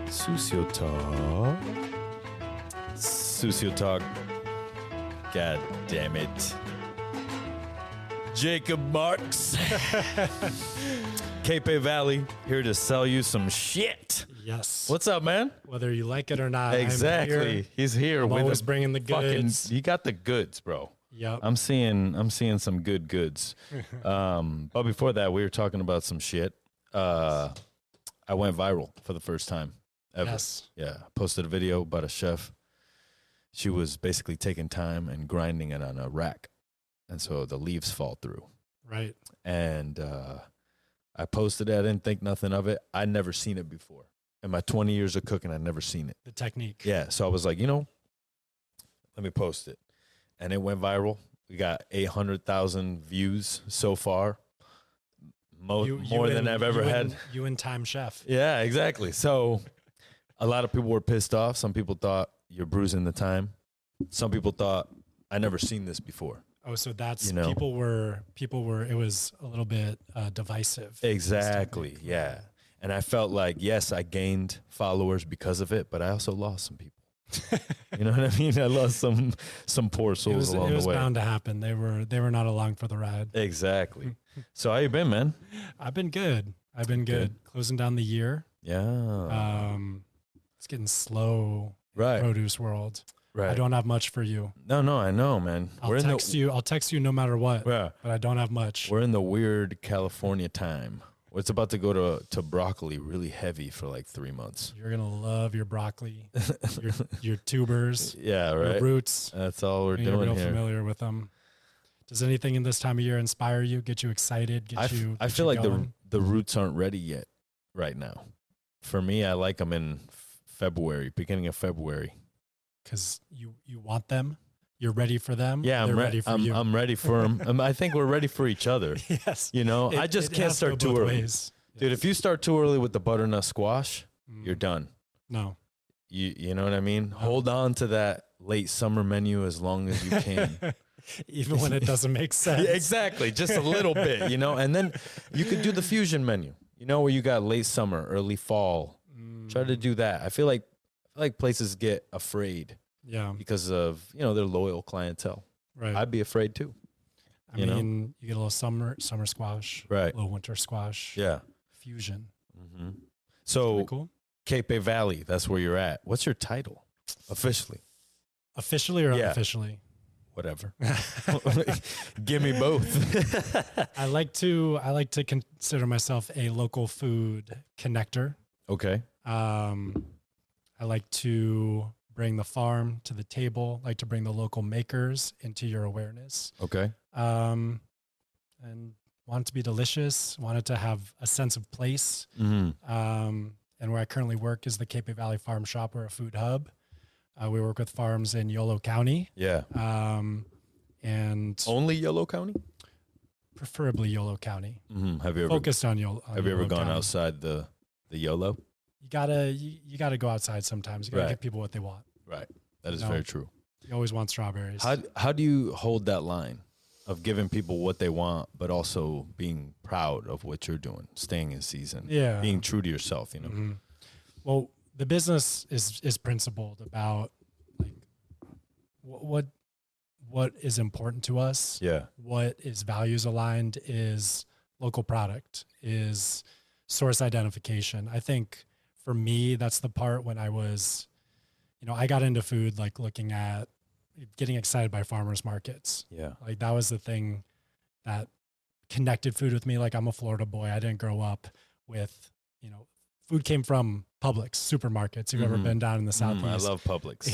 Susio Talk. Susio Talk. God damn it. Jacob Marks. Capay Valley, here to sell you some shit. Yes. What's up, man? Whether you like it or not. Exactly. He's here I'm with always bringing the goods. You got the goods, bro. Yep. I'm seeing some good goods. But before that, we were talking about some shit. I went viral for the first time ever. Yes. Yeah. Posted a video about a chef. She was basically taking time and grinding it on a rack. And so the leaves fall through. Right. And I posted it. I didn't think nothing of it. I'd never seen it before. In my 20 years of cooking, I'd never seen it. The technique. Yeah. So I was like, let me post it. And it went viral. We got 800,000 views so far. More than I've ever had. You and Time Chef. Yeah, exactly. So a lot of people were pissed off. Some people thought you're bruising the time. Some people thought I never seen this before. Oh, so that's people were. It was a little bit divisive. Exactly. Yeah. And I felt like, yes, I gained followers because of it, but I also lost some people. You know what I mean? I lost some poor souls along the way. It was bound to happen. They were not along for the ride. Exactly. So how you been, man? I've been good. Closing down the year. Yeah. It's getting slow in Right. the produce world. Right. I don't have much for you. No, I know, man. I'll text you no matter what. Yeah. But I don't have much. We're in the weird California time. It's about to go to broccoli really heavy for like 3 months. You're gonna love your broccoli, your tubers, Yeah, right. your roots. That's all we're You're doing real here. familiar with them. Does anything in this time of year inspire you? Get you excited? I feel like the roots aren't ready yet right now. For me, I like them in February, beginning of February. Because you want them. You're ready for them. Yeah, They're ready for you. I'm ready for them. I think we're ready for each other. Yes. I just can't start too early. Ways. Dude, if you start too early with the butternut squash, you're done. No. You know what I mean? No. Hold on to that late summer menu as long as you can. Even when it doesn't make sense. Yeah, exactly. Just a little bit, And then you could do the fusion menu, where you got late summer, early fall. Try to do that. I feel like places get afraid. Yeah. Because of, their loyal clientele. Right. I'd be afraid too. I mean, you get a little summer squash. Right. A little winter squash. Yeah. Fusion. Mm-hmm. So, cool. Capay Valley, that's where you're at. What's your title officially? Officially or unofficially? Whatever. Give me both. I like to consider myself a local food connector. Okay. I like to bring the farm to the table, like to bring the local makers into your awareness. Okay. And want it to be delicious, want it to have a sense of place. Mm-hmm. And where I currently work is the Capay Valley Farm Shop. We're a food hub. We work with farms in Yolo County. Yeah. And only Yolo County? Preferably Yolo County. Mm-hmm. Have you ever focused on Yolo? Have you ever gone outside the Yolo? You gotta go outside sometimes. You gotta give people what they want. Right. That is very true. You always want strawberries. How do you hold that line of giving people what they want, but also being proud of what you're doing, staying in season, being true to yourself, Mm-hmm. Well, the business is principled about like what is important to us. Yeah. What is values aligned is local product, is source identification. I think for me, that's the part when I was, I got into food, like looking at getting excited by farmers markets. Yeah. Like that was the thing that connected food with me. Like I'm a Florida boy. I didn't grow up with, food came from Publix, supermarkets. You've ever been down in the Southeast? I love Publix.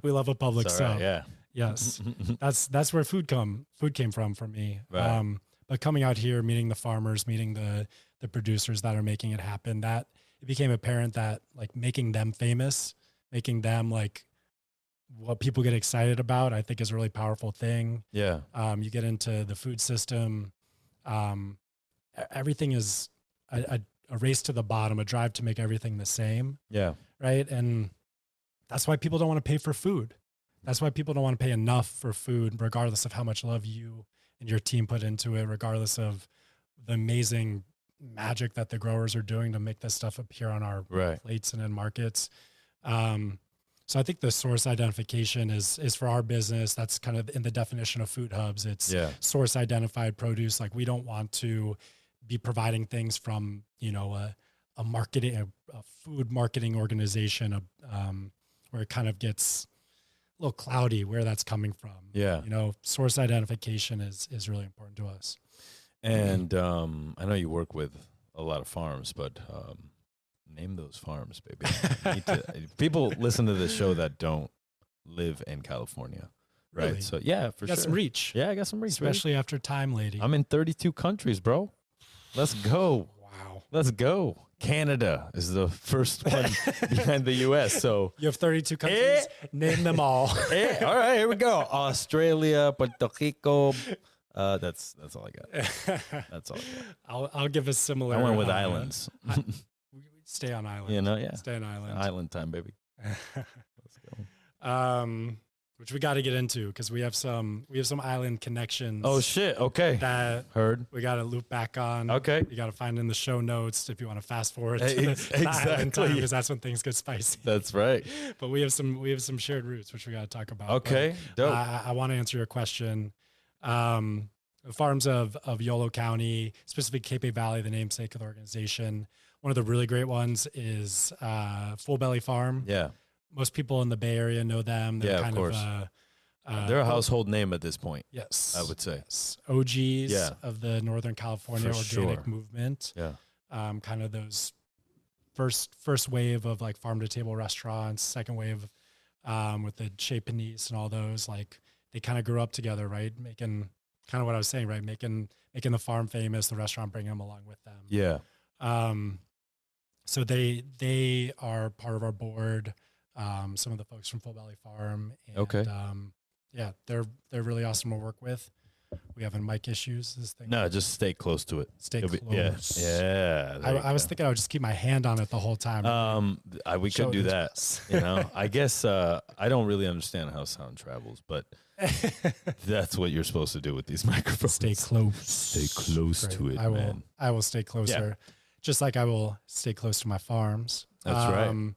we love a Publix. So right, yeah. Yes, that's where food came from for me. Right. But coming out here, meeting the farmers, meeting the producers that are making it happen, that it became apparent that like making them famous, making them like what people get excited about, I think is a really powerful thing. Yeah. You get into the food system. Everything is a race to the bottom, a drive to make everything the same. Yeah. Right. And that's why people don't want to pay for food. That's why people don't want to pay enough for food, regardless of how much love you and your team put into it, regardless of the amazing magic that the growers are doing to make this stuff appear on our plates and in markets. So I think the source identification is for our business. That's kind of in the definition of food hubs. It's source identified produce. Like, we don't want to be providing things from, you know, a food marketing organization, where it kind of gets a little cloudy where that's coming from. Yeah. You know, source identification is really important to us. And I know you work with a lot of farms, but name those farms, baby. People listen to this show that don't live in California, right? Really? So yeah, for sure. Got some reach. Yeah, I got some reach, especially after Time Lady. I'm in 32 countries, bro. Let's go. Wow. Let's go. Canada is the first one behind the U.S. So you have 32 countries. Name them all. All right, here we go. Australia, Puerto Rico. That's all I got. That's all I got. I'll give a similar. I went with islands. Stay on island. You know, yeah. Stay on island. Island time, baby. Let's go. Which we got to get into because we have some island connections. Oh shit! Okay. That heard. We got to loop back on. Okay. You got to find in the show notes if you want to fast forward to the island time, because that's when things get spicy. That's right. But we have some shared roots which we got to talk about. Okay. Dope. I want to answer your question. The farms of Yolo County, specifically Capay Valley, the namesake of the organization. One of the really great ones is Full Belly Farm. Yeah. Most people in the Bay Area know them. They're kind of they're a household name at this point. Yes. I would say. Yes. OGs of the Northern California organic movement. Yeah. Kind of those first wave of like farm to table restaurants, second wave with the Chez Panisse and all those, like they kind of grew up together, right? Making kind of what I was saying, right? Making the farm famous, the restaurant bringing them along with them. Yeah. So they are part of our board. Some of the folks from Full Belly Farm. And, yeah, they're really awesome to work with. We having mic issues. This thing. No, just stay close to it. Stay close. Yeah. I was thinking I would just keep my hand on it the whole time. We could do that. You know, I guess I don't really understand how sound travels, but that's what you're supposed to do with these microphones. Stay close. Stay close to it, man. I will stay closer, just like I will stay close to my farms. That's right.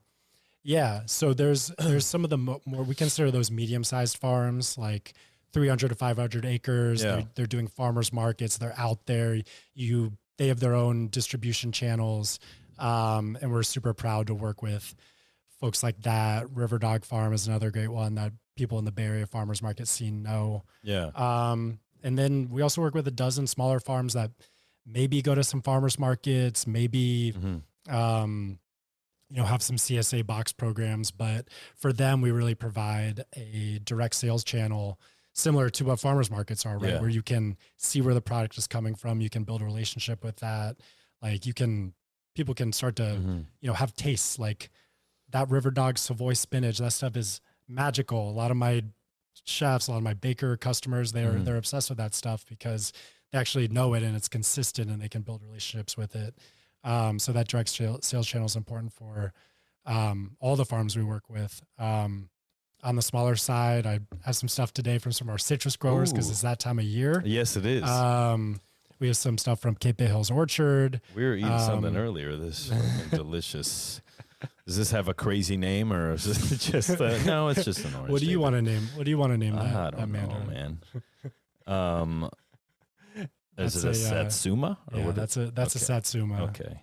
Yeah. So there's some of the more we consider those medium-sized farms, like 300 to 500 acres. Yeah. They're doing farmers markets. They're out there. They have their own distribution channels. And we're super proud to work with folks like that. River Dog Farm is another great one that people in the Bay Area farmers market scene know. Yeah. And then we also work with a dozen smaller farms that maybe go to some farmers markets, maybe, have some CSA box programs, but for them, we really provide a direct sales channel similar to what farmers markets are, right? Yeah. Where you can see where the product is coming from. You can build a relationship with that. Like people can start to, have tastes like that River Dog Savoy spinach. That stuff is magical. A lot of my chefs, a lot of my baker customers, they're obsessed with that stuff because they actually know it and it's consistent and they can build relationships with it. So that direct sales channel is important for all the farms we work with. On the smaller side, I have some stuff today from some of our citrus growers because it's that time of year. Yes, it is. We have some stuff from Capay Hills Orchard. We were eating something earlier. This delicious. Does this have a crazy name or is it just no? It's just an orange. What do you want to name? What do you want to name that? I don't know, man. Is it a Satsuma? Or yeah, that's a Satsuma. Okay.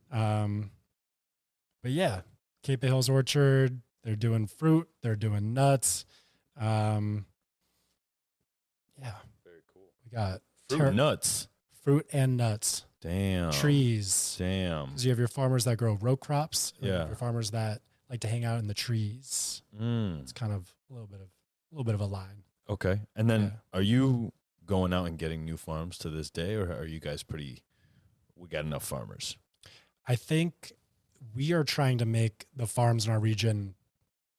But yeah, Capay Hills Orchard. They're doing fruit. They're doing nuts. Yeah. Very cool. We got fruit and nuts. Damn. Trees. Damn. Because you have your farmers that grow row crops. Yeah. Your farmers that like to hang out in the trees. It's kind of a little bit of a line. Okay. And then are you going out and getting new farms to this day, or are you guys we got enough farmers? I think we are trying to make the farms in our region,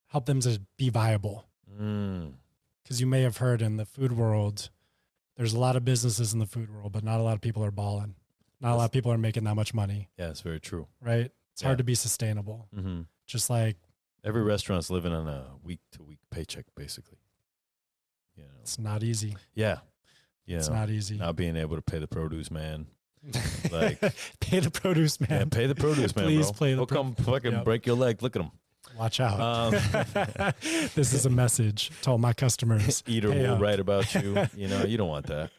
help them to be viable. Because you may have heard in the food world, there's a lot of businesses in the food world, but not a lot of people are balling. Not a lot of people are making that much money. Yeah, it's very true. Right? It's hard to be sustainable. Just like every restaurant's living on a week-to-week paycheck, basically. It's not easy. Yeah. It's not easy. Not being able to pay the produce man. Like, pay the produce man. yeah, pay the produce man, Please bro. play the He'll come fucking Yep. break your leg. Look at him. Watch out. This is a message to all my customers. Eater Pay will up. write about you. You know, you don't want that.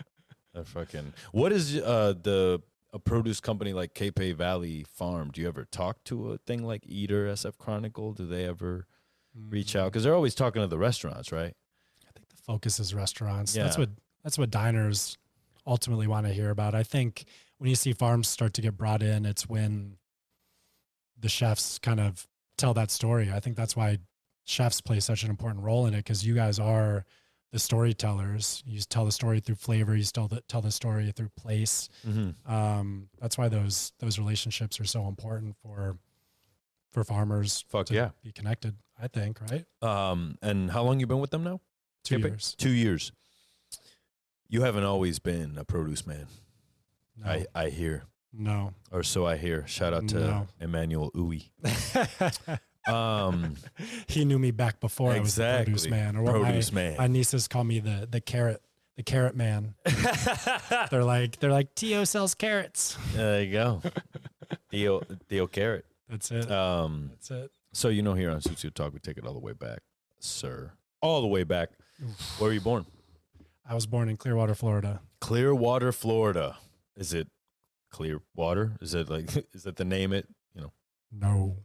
What is a produce company like Capay Valley Farm? Do you ever talk to a thing like Eater, SF Chronicle? Do they ever reach out? Because they're always talking to the restaurants, right? I think the focus is restaurants. Yeah. That's what diners ultimately want to hear about. I think when you see farms start to get brought in, it's when the chefs kind of tell that story. I think that's why chefs play such an important role in it, because you guys are the storytellers. You tell the story through flavor. You tell the story through place. Mm-hmm. That's why those relationships are so important for farmers to be connected, I think, right? And how long you been with them now? 2 years. 2 years. You haven't always been a produce man. No. I hear. No. Or so I hear. Shout out to Emmanuel Uwe. He knew me back before I was the produce man. Or what produce my, man. My nieces call me the carrot man. they're like Tio sells carrots. There you go. Theo Carrot. That's it. That's it. So here on Suits Talk, we take it all the way back, sir. All the way back. Where were you born? I was born in Clearwater, Florida. Clearwater, Florida. Is it Clearwater? Is it is that the name it? No.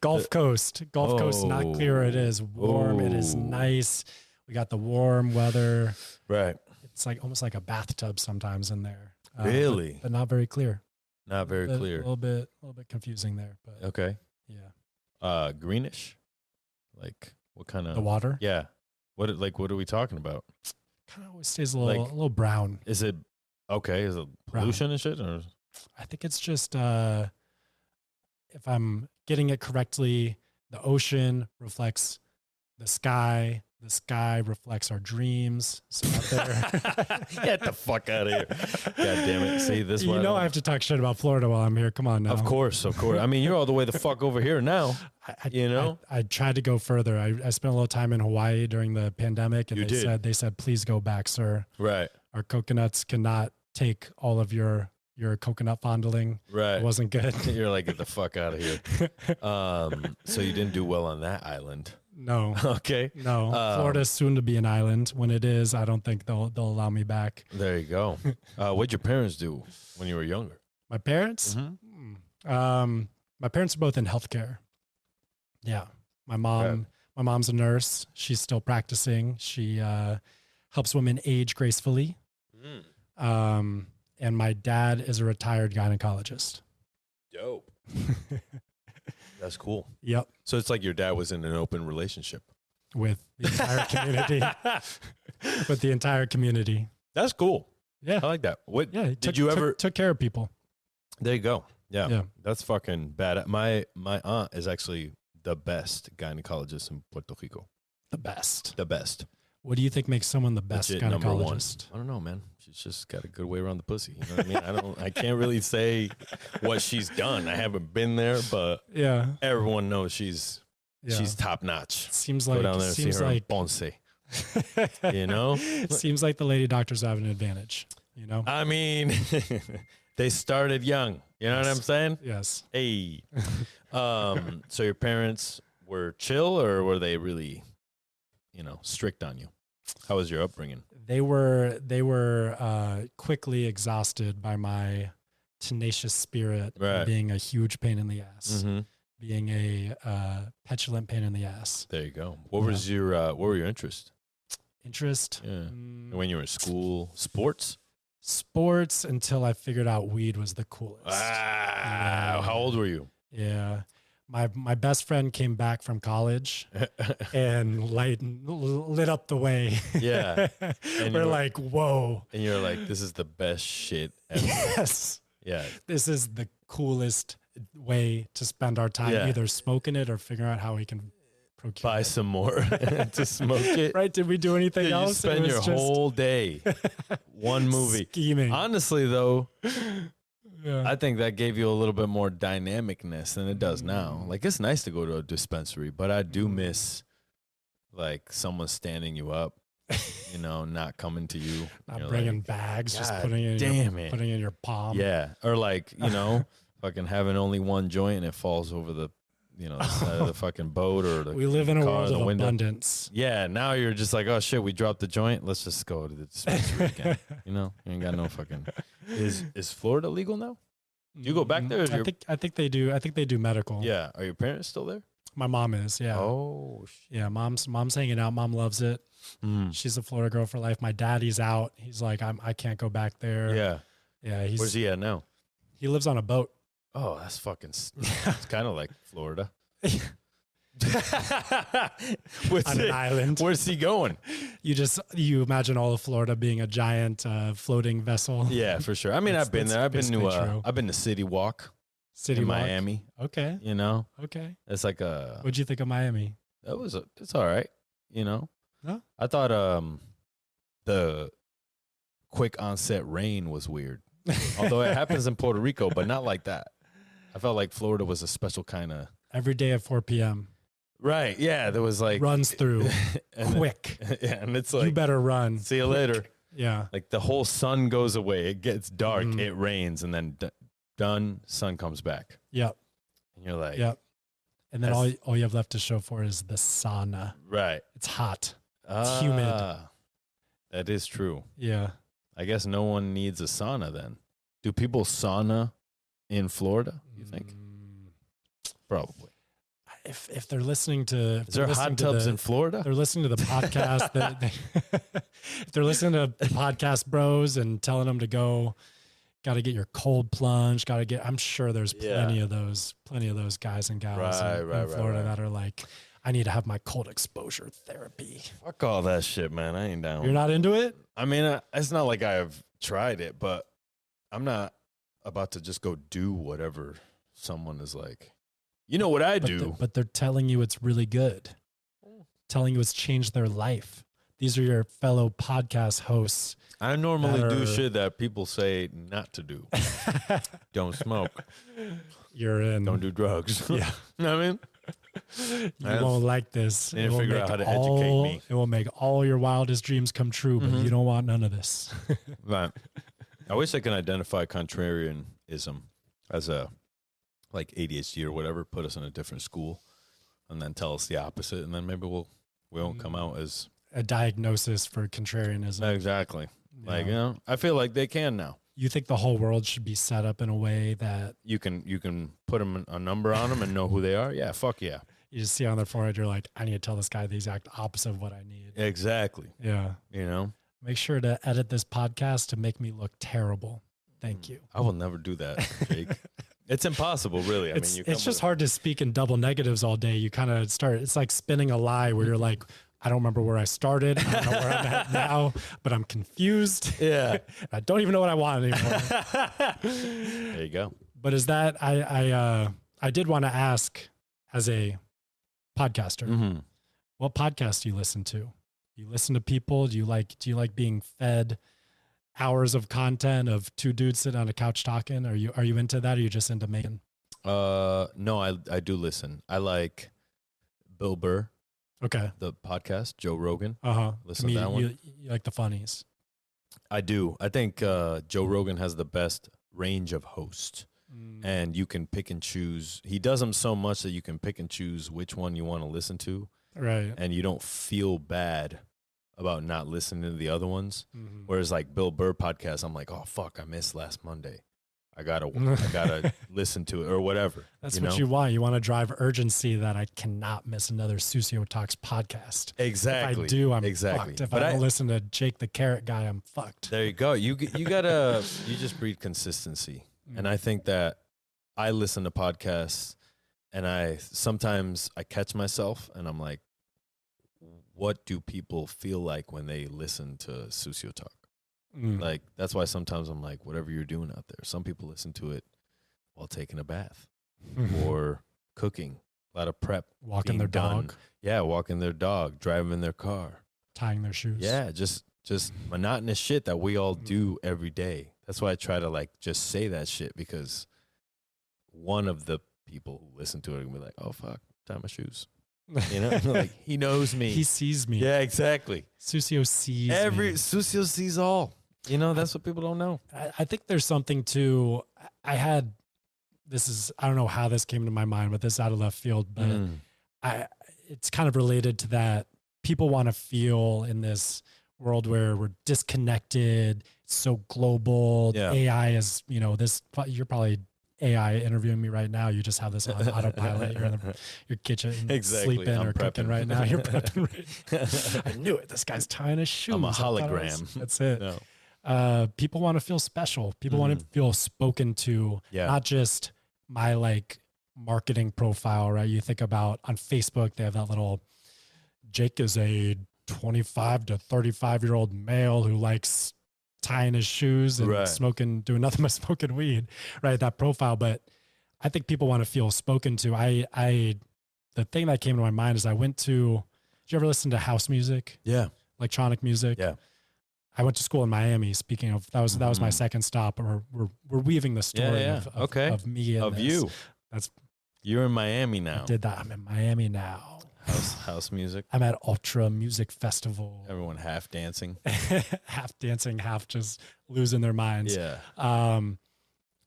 Gulf Coast. Gulf Coast, not clear. It is warm. It is nice. We got the warm weather. Right. It's like almost like a bathtub sometimes in there. Really? But not very clear. Not very clear. A little bit confusing there. But okay. Yeah. Greenish? Like what kind of the water? Yeah. What are we talking about? Kind of always stays a little brown. Is it okay? Is it pollution and shit? Or? I think it's just if I'm getting it correctly, the ocean reflects the sky. The sky reflects our dreams. So out there. Get the fuck out of here. God damn it. See this one. I have to talk shit about Florida while I'm here. Come on now. Of course. I mean, you're all the way the fuck over here now. I tried to go further. I spent a little time in Hawaii during the pandemic, and they said, please go back, sir. Right. Our coconuts cannot take all of your coconut fondling. Right. It wasn't good. You're like, get the fuck out of here. So you didn't do well on that island. No. Okay. No. Florida's soon to be an island. When it is, I don't think they'll allow me back. There you go. What'd your parents do when you were younger? My parents? Mm-hmm. My parents are both in healthcare. Yeah. My mom's a nurse. She's still practicing. She helps women age gracefully. And my dad is a retired gynecologist. Dope. That's cool. Yep. So it's like your dad was in an open relationship with the entire community. With the entire community. That's cool. Yeah. I like that. What? Yeah. Took care of people. There you go. Yeah. Yeah. That's fucking bad. My aunt is actually the best gynecologist in Puerto Rico. The best. The best. What do you think makes someone the best Legit gynecologist? I don't know, man. She's just got a good way around the pussy. You know what I mean? I can't really say what she's done. I haven't been there, but yeah, everyone knows she's top notch. Seems like go down there and see her in Ponce. You know? Seems like the lady doctors have an advantage. You know? I mean, they started young. You know what I'm saying? Yes. Hey. So your parents were chill, or were they really, strict on you? How was your upbringing? They were quickly exhausted by my tenacious spirit, right. Being a huge pain in the ass, being a petulant pain in the ass. There you go. What were your interests? Interest? Yeah. When you were in school, sports until I figured out weed was the coolest. Wow. How old were you? Yeah. My best friend came back from college and lit up the way. Yeah. And we're like, whoa. And you're like, this is the best shit ever. Yes. Yeah. This is the coolest way to spend our time, either smoking it or figuring out how we can buy some more to smoke it. Right? Did we do anything else? You spend your whole day one movie. Scheming. Honestly, though, yeah. I think that gave you a little bit more dynamicness than it does now. Like, it's nice to go to a dispensary, but I do miss, like, someone standing you up. you know, not coming to you. Not You're bringing like, bags, just God putting it putting it in your palm. Yeah. Or like, you know, fucking having only one joint and it falls over the, you know, the side of the fucking boat or the We live in a car, world the of window. abundance. Yeah, now you're just like, oh shit, we dropped the joint. Let's just go to the dispensary again. You know, you ain't got no fucking. Is Florida legal now? Do you go back there? I think they do. I think they do medical. Yeah. Are your parents still there? My mom is. Yeah. Oh shit. Yeah. Mom's hanging out. Mom loves it. She's a Florida girl for life. My daddy's out. He's like, I can't go back there. Yeah. Yeah. Where's he at now? He lives on a boat. Oh, that's fucking. It's kind of like Florida. On an island. Where's he going? You imagine all of Florida being a giant floating vessel. Yeah, for sure. I mean, I've been there. I've been to City Walk City in Walk. Miami. Okay. You know, Okay. it's like a. What'd you think of Miami? It's all right. You know, Huh? I thought the quick onset rain was weird, although it happens in Puerto Rico, but not like that. I felt like Florida was a special kind of. Every day at 4 p.m. Right. Yeah. There was like runs through quick. Yeah, and it's like you better run. See you later. Yeah. Like the whole sun goes away. It gets dark. It rains, and then done. Sun comes back. Yep. And you're like, yep. And then all you have left to show for is the sauna. Right. It's hot. It's humid. That is true. Yeah. I guess no one needs a sauna then. Do people sauna in Florida, you think? Probably. If they're listening to, is there hot tubs in Florida? They're listening to the podcast. If they're listening to podcast bros and telling them to go, got to get your cold plunge. Got to get. I'm sure there's plenty of those guys and gals in Florida that are like, I need to have my cold exposure therapy. Fuck all that shit, man. I ain't down. You're not into it? I mean, it's not like I've tried it, but I'm not about to just go do whatever someone is like. You know what I do. But they're telling you it's really good. Telling you it's changed their life. These are your fellow podcast hosts. I normally do shit that people say not to do. Don't smoke. You're in. Don't do drugs. Yeah. You know what I mean? You won't like this. They didn't figure out how to educate me. It will make all your wildest dreams come true, but you don't want none of this. Right. I wish I could identify contrarianism as a like ADHD or whatever, put us in a different school and then tell us the opposite. And then maybe we won't come out as a diagnosis for contrarianism. Exactly. Yeah. Like, you know, I feel like they can now. You think the whole world should be set up in a way that you can put them a number on them and know who they are? Yeah. Fuck yeah. You just see on their forehead, you're like, I need to tell this guy the exact opposite of what I need. Exactly. Yeah. You know, make sure to edit this podcast to make me look terrible. Thank you. I will never do that, Jake. It's impossible, really. I mean, it's just hard to speak in double negatives all day. You kind of start, it's like spinning a lie where you're like, I don't remember where I started. I don't know where I'm at now, but I'm confused. Yeah. I don't even know what I want anymore. There you go. But is that, I did want to ask as a podcaster, what podcast do you listen to? Do you listen to people? Do you like being fed hours of content of two dudes sitting on a couch talking? Are you into that? Or are you just into making? No, I do listen. I like Bill Burr. Okay. The podcast, Joe Rogan. Listen to that one. You like the funnies. I do. I think Joe Rogan has the best range of hosts. And you can pick and choose. He does them so much that you can pick and choose which one you want to listen to. Right. And you don't feel bad about not listening to the other ones. Whereas like Bill Burr podcast, I'm like, oh fuck, I missed last Monday. I gotta listen to it or whatever. That's what you want. You want to drive urgency that I cannot miss another Susio Talks podcast. Exactly. If I do, I'm fucked. If I don't listen to Jake the Carrot Guy, I'm fucked. There you go. You just breed consistency. And I think that I listen to podcasts and sometimes I catch myself and I'm like, what do people feel like when they listen to Susio Talk? Like, that's why sometimes I'm like, whatever you're doing out there. Some people listen to it while taking a bath or cooking, a lot of prep. Walking their dog. Yeah, walking their dog, driving their car. Tying their shoes. Yeah, just monotonous shit that we all do every day. That's why I try to like just say that shit, because one of the people who listen to it will be like, oh fuck, tie my shoes. You know, like he knows me. He sees me. Yeah, exactly. Susio sees me. Susio sees all. You know, that's what people don't know. I think there's something to, I don't know how this came to my mind, but this is out of left field, but it's kind of related to that. People want to feel in this world where we're disconnected. It's so global. Yeah. AI is, you know, you're probably AI interviewing me right now. You just have this on autopilot. You're in your kitchen, sleeping or cooking right now. You're prepping. Right. I knew it. This guy's tying his shoes. I'm a hologram. That's it. No. People want to feel special. People want to feel spoken to, not just my like marketing profile, right? You think about on Facebook, they have that little, Jake is a 25 to 35-year-old male who likes tying his shoes and doing nothing but smoking weed, right? That profile. But I think people want to feel spoken to. The thing that came to my mind is did you ever listen to house music? Yeah. Electronic music? Yeah. I went to school in Miami. Speaking of, that was my second stop. We're weaving the story of me and you. That's You're in Miami now. I did that. I'm in Miami now. House music. I'm at Ultra Music Festival. Everyone half dancing, half dancing, half just losing their minds. Yeah.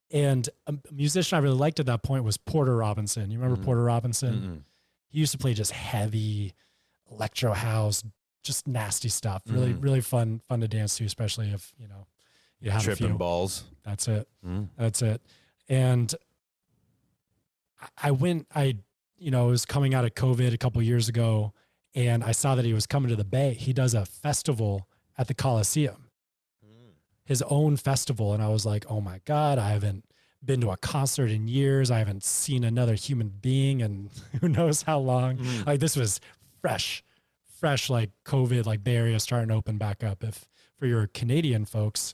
And a musician I really liked at that point was Porter Robinson. You remember Porter Robinson? He used to play just heavy electro house, just nasty stuff. Really, really fun to dance to, especially if, you know, you have tripping a few. balls. That's it. That's it. And it was coming out of COVID a couple of years ago, and I saw that he was coming to the Bay. He does a festival at the Coliseum, his own festival. And I was like, oh my God, I haven't been to a concert in years. I haven't seen another human being and who knows how long. Like this was fresh, like COVID, like Bay Area starting to open back up. For your Canadian folks,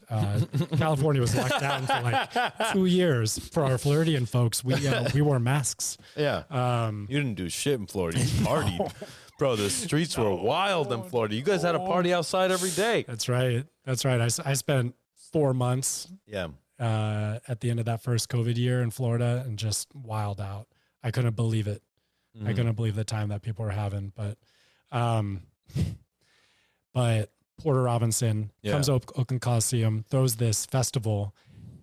California was locked down for like 2 years. For our Floridian folks, we wore masks. Yeah. You didn't do shit in Florida. You partied. No. Bro, the streets were wild in Florida. You guys had a party outside every day. That's right. I spent 4 months at the end of that first COVID year in Florida and just wild out. I couldn't believe it. I couldn't believe the time that people were having. But Porter Robinson comes to Oakland Coliseum, throws this festival,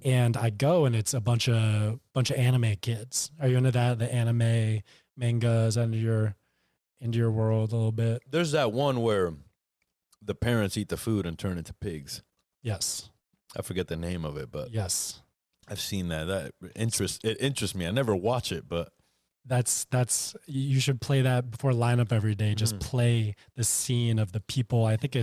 and I go, and it's a bunch of anime kids. Are you into that? The anime mangas into your world a little bit? There's that one where the parents eat the food and turn into pigs. Yes. I forget the name of it, but yes, I've seen that. It interests me. I never watch it, but that's you should play that before lineup every day. Just play the scene of the people. I think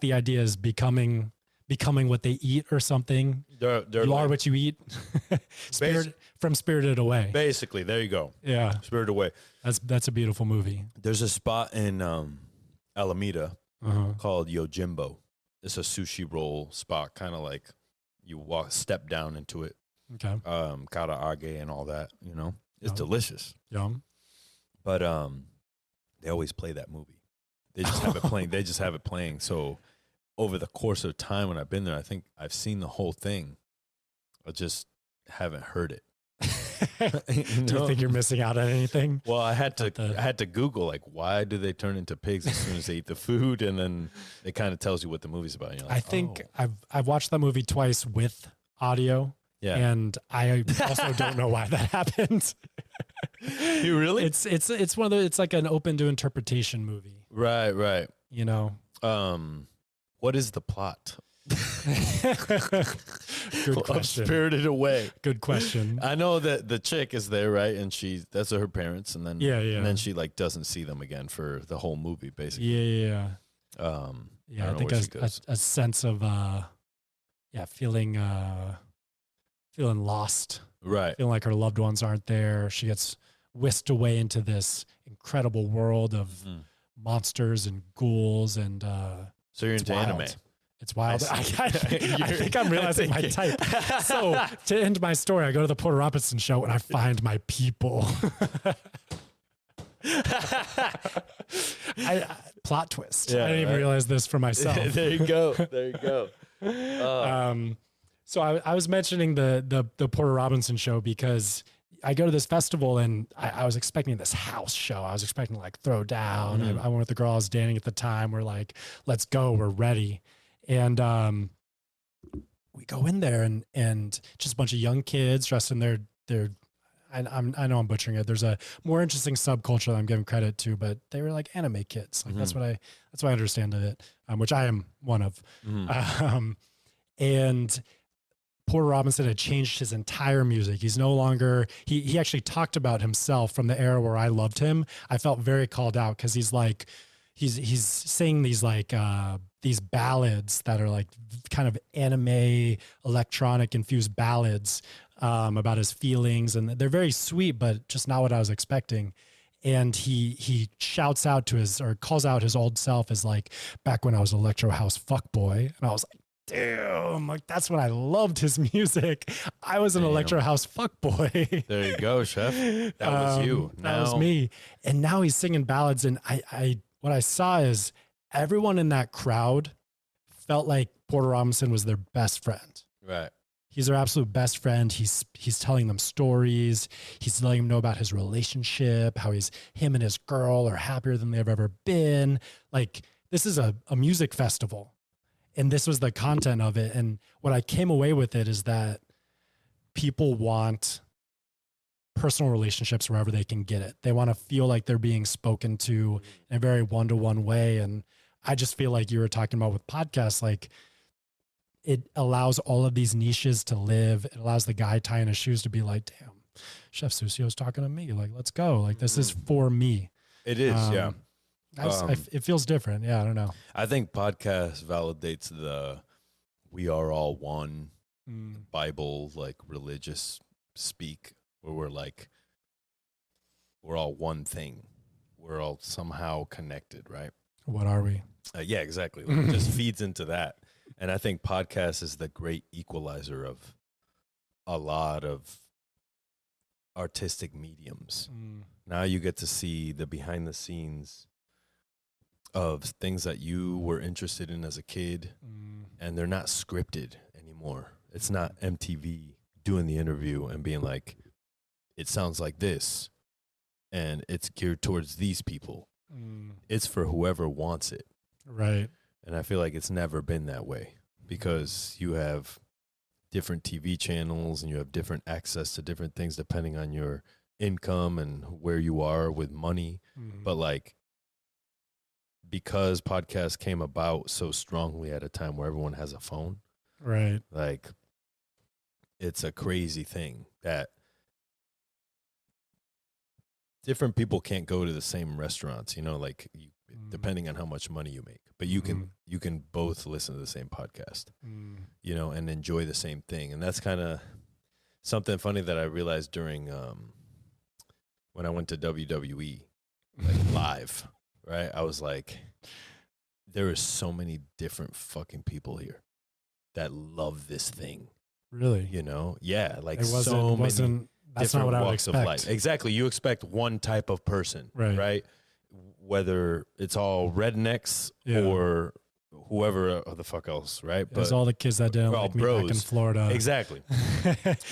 the idea is becoming what they eat or something. They're you are what you eat. From Spirited Away. Basically, there you go. Yeah. Spirited Away. That's a beautiful movie. There's a spot in Alameda called Yojimbo. It's a sushi roll spot, kind of like you step down into it. Okay. Karaage and all that, you know. It's delicious. Yum. But they always play that movie. They just have it playing. So over the course of time when I've been there, I think I've seen the whole thing. I just haven't heard it. Do you think you're missing out on anything? Well, I had to Google, like, why do they turn into pigs as soon as they eat the food? And then it kind of tells you what the movie's about. And you're like, I think I've watched that movie twice with audio. Yeah. And I also don't know why that happened. You really? It's one of it's like an open to interpretation movie. Right. You know. What is the plot? Good question. Spirited Away. Good question. I know that the chick is there, right? And that's her parents, and then and then she like doesn't see them again for the whole movie, basically. Yeah. I think a sense of feeling lost, right? Feeling like her loved ones aren't there. She gets whisked away into this incredible world of monsters and ghouls, and so you're into anime. It's wild. I think I'm realizing my type. So to end my story, I go to the Porter Robinson show and I find my people. Plot twist. Yeah, I didn't even realize this for myself. There you go. So I was mentioning the Porter Robinson show because I go to this festival and I was expecting this house show. I was expecting like throw down. I went with the girl I was dating at the time. We're like, let's go. We're ready. And we go in there and just a bunch of young kids dressed in their I know I'm butchering it. There's a more interesting subculture that I'm giving credit to, but they were like anime kids. Like that's what I understand of it, which I am one of. And Porter Robinson had changed his entire music. He's no longer, he actually talked about himself from the era where I loved him. I felt very called out because he's like, he's saying these like, these ballads that are like kind of anime electronic infused ballads about his feelings, and they're very sweet, but just not what I was expecting. And he shouts out to his, or calls out his old self as like, back when I was Electro House fuckboy. And I was like, damn, like that's when I loved his music. I was an Electro House fuckboy. There you go, chef. That was you. That was me. And now he's singing ballads. And I what I saw is everyone in that crowd felt like Porter Robinson was their best friend. Right. He's their absolute best friend. He's telling them stories. He's letting them know about his relationship, how him and his girl are happier than they've ever been. Like, this is a music festival, and this was the content of it. And what I came away with it is that people want personal relationships wherever they can get it. They want to feel like they're being spoken to in a very one-to-one way. And I just feel like you were talking about with podcasts, like, it allows all of these niches to live. It allows the guy tying his shoes to be like, damn, Chef Susio's talking to me. Like, let's go. Like, this is for me. It is, yeah. It feels different. Yeah, I don't know. I think podcast validates we are all one Bible, like religious speak, where we're like, we're all one thing. We're all somehow connected, right? What are we? Yeah, exactly. Like, it just feeds into that. And I think podcast is the great equalizer of a lot of artistic mediums. Now you get to see the behind the scenes of things that you were interested in as a kid, and they're not scripted anymore. It's not MTV doing the interview and being like, it sounds like this, and it's geared towards these people. It's for whoever wants it. Right. And I feel like it's never been that way, because you have different TV channels and you have different access to different things depending on your income and where you are with money. But like, because podcasts came about so strongly at a time where everyone has a phone, right? Like, it's a crazy thing that different people can't go to the same restaurants, you know, like depending on how much money you make, but you can both listen to the same podcast, you know, and enjoy the same thing. And that's kind of something funny that I realized during, when I went to WWE, like live, right? I was like, there are so many different fucking people here that love this thing. Really? You know? Yeah. Like, it wasn't that's not what I would expect. Exactly. You expect one type of person, right? Whether it's all rednecks or whoever the fuck else, right? But it's all the kids that didn't like me back in Florida. Exactly.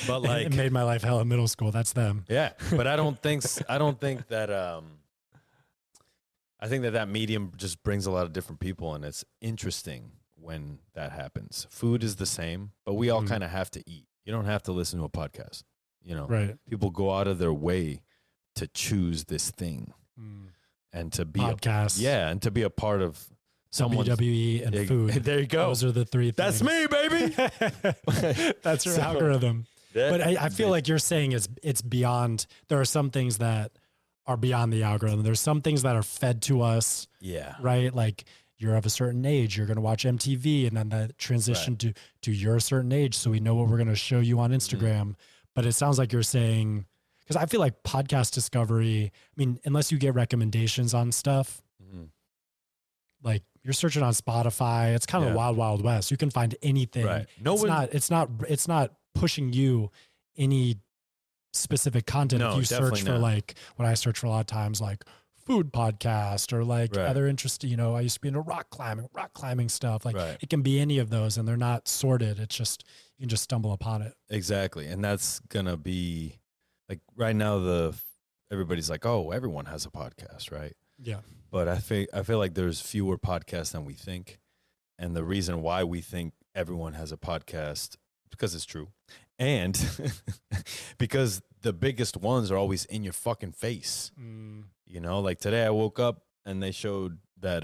But like, it made my life hell in middle school. That's them. Yeah. But I think that I think that medium just brings a lot of different people, and it's interesting when that happens. Food is the same, but we all kind of have to eat. You don't have to listen to a podcast. You know, right? People go out of their way to choose this thing and to be podcast. And to be a part of someone's WWE and food. There you go. Those are the three things. That's me, baby. That's your algorithm. But I feel like you're saying it's beyond. There are some things that are beyond the algorithm. There's some things that are fed to us. Yeah. Right. Like, you're of a certain age, you're going to watch MTV, and then that transition to you're a certain age, so we know what we're going to show you on Instagram. But it sounds like you're saying, because I feel like podcast discovery, I mean, unless you get recommendations on stuff, like you're searching on Spotify, it's kind of the wild, wild west. You can find anything. Right. It's not pushing you any specific content. No, if you search for like what I search for a lot of times, like food podcast or like other interests, you know, I used to be into rock climbing stuff. Like it can be any of those, and they're not sorted. It's just, you can just stumble upon it. Exactly. And that's like right now everybody's like, oh, everyone has a podcast, right? Yeah. But I feel like there's fewer podcasts than we think. And the reason why we think everyone has a podcast, because it's true. And because the biggest ones are always in your fucking face. You know, like today I woke up and they showed that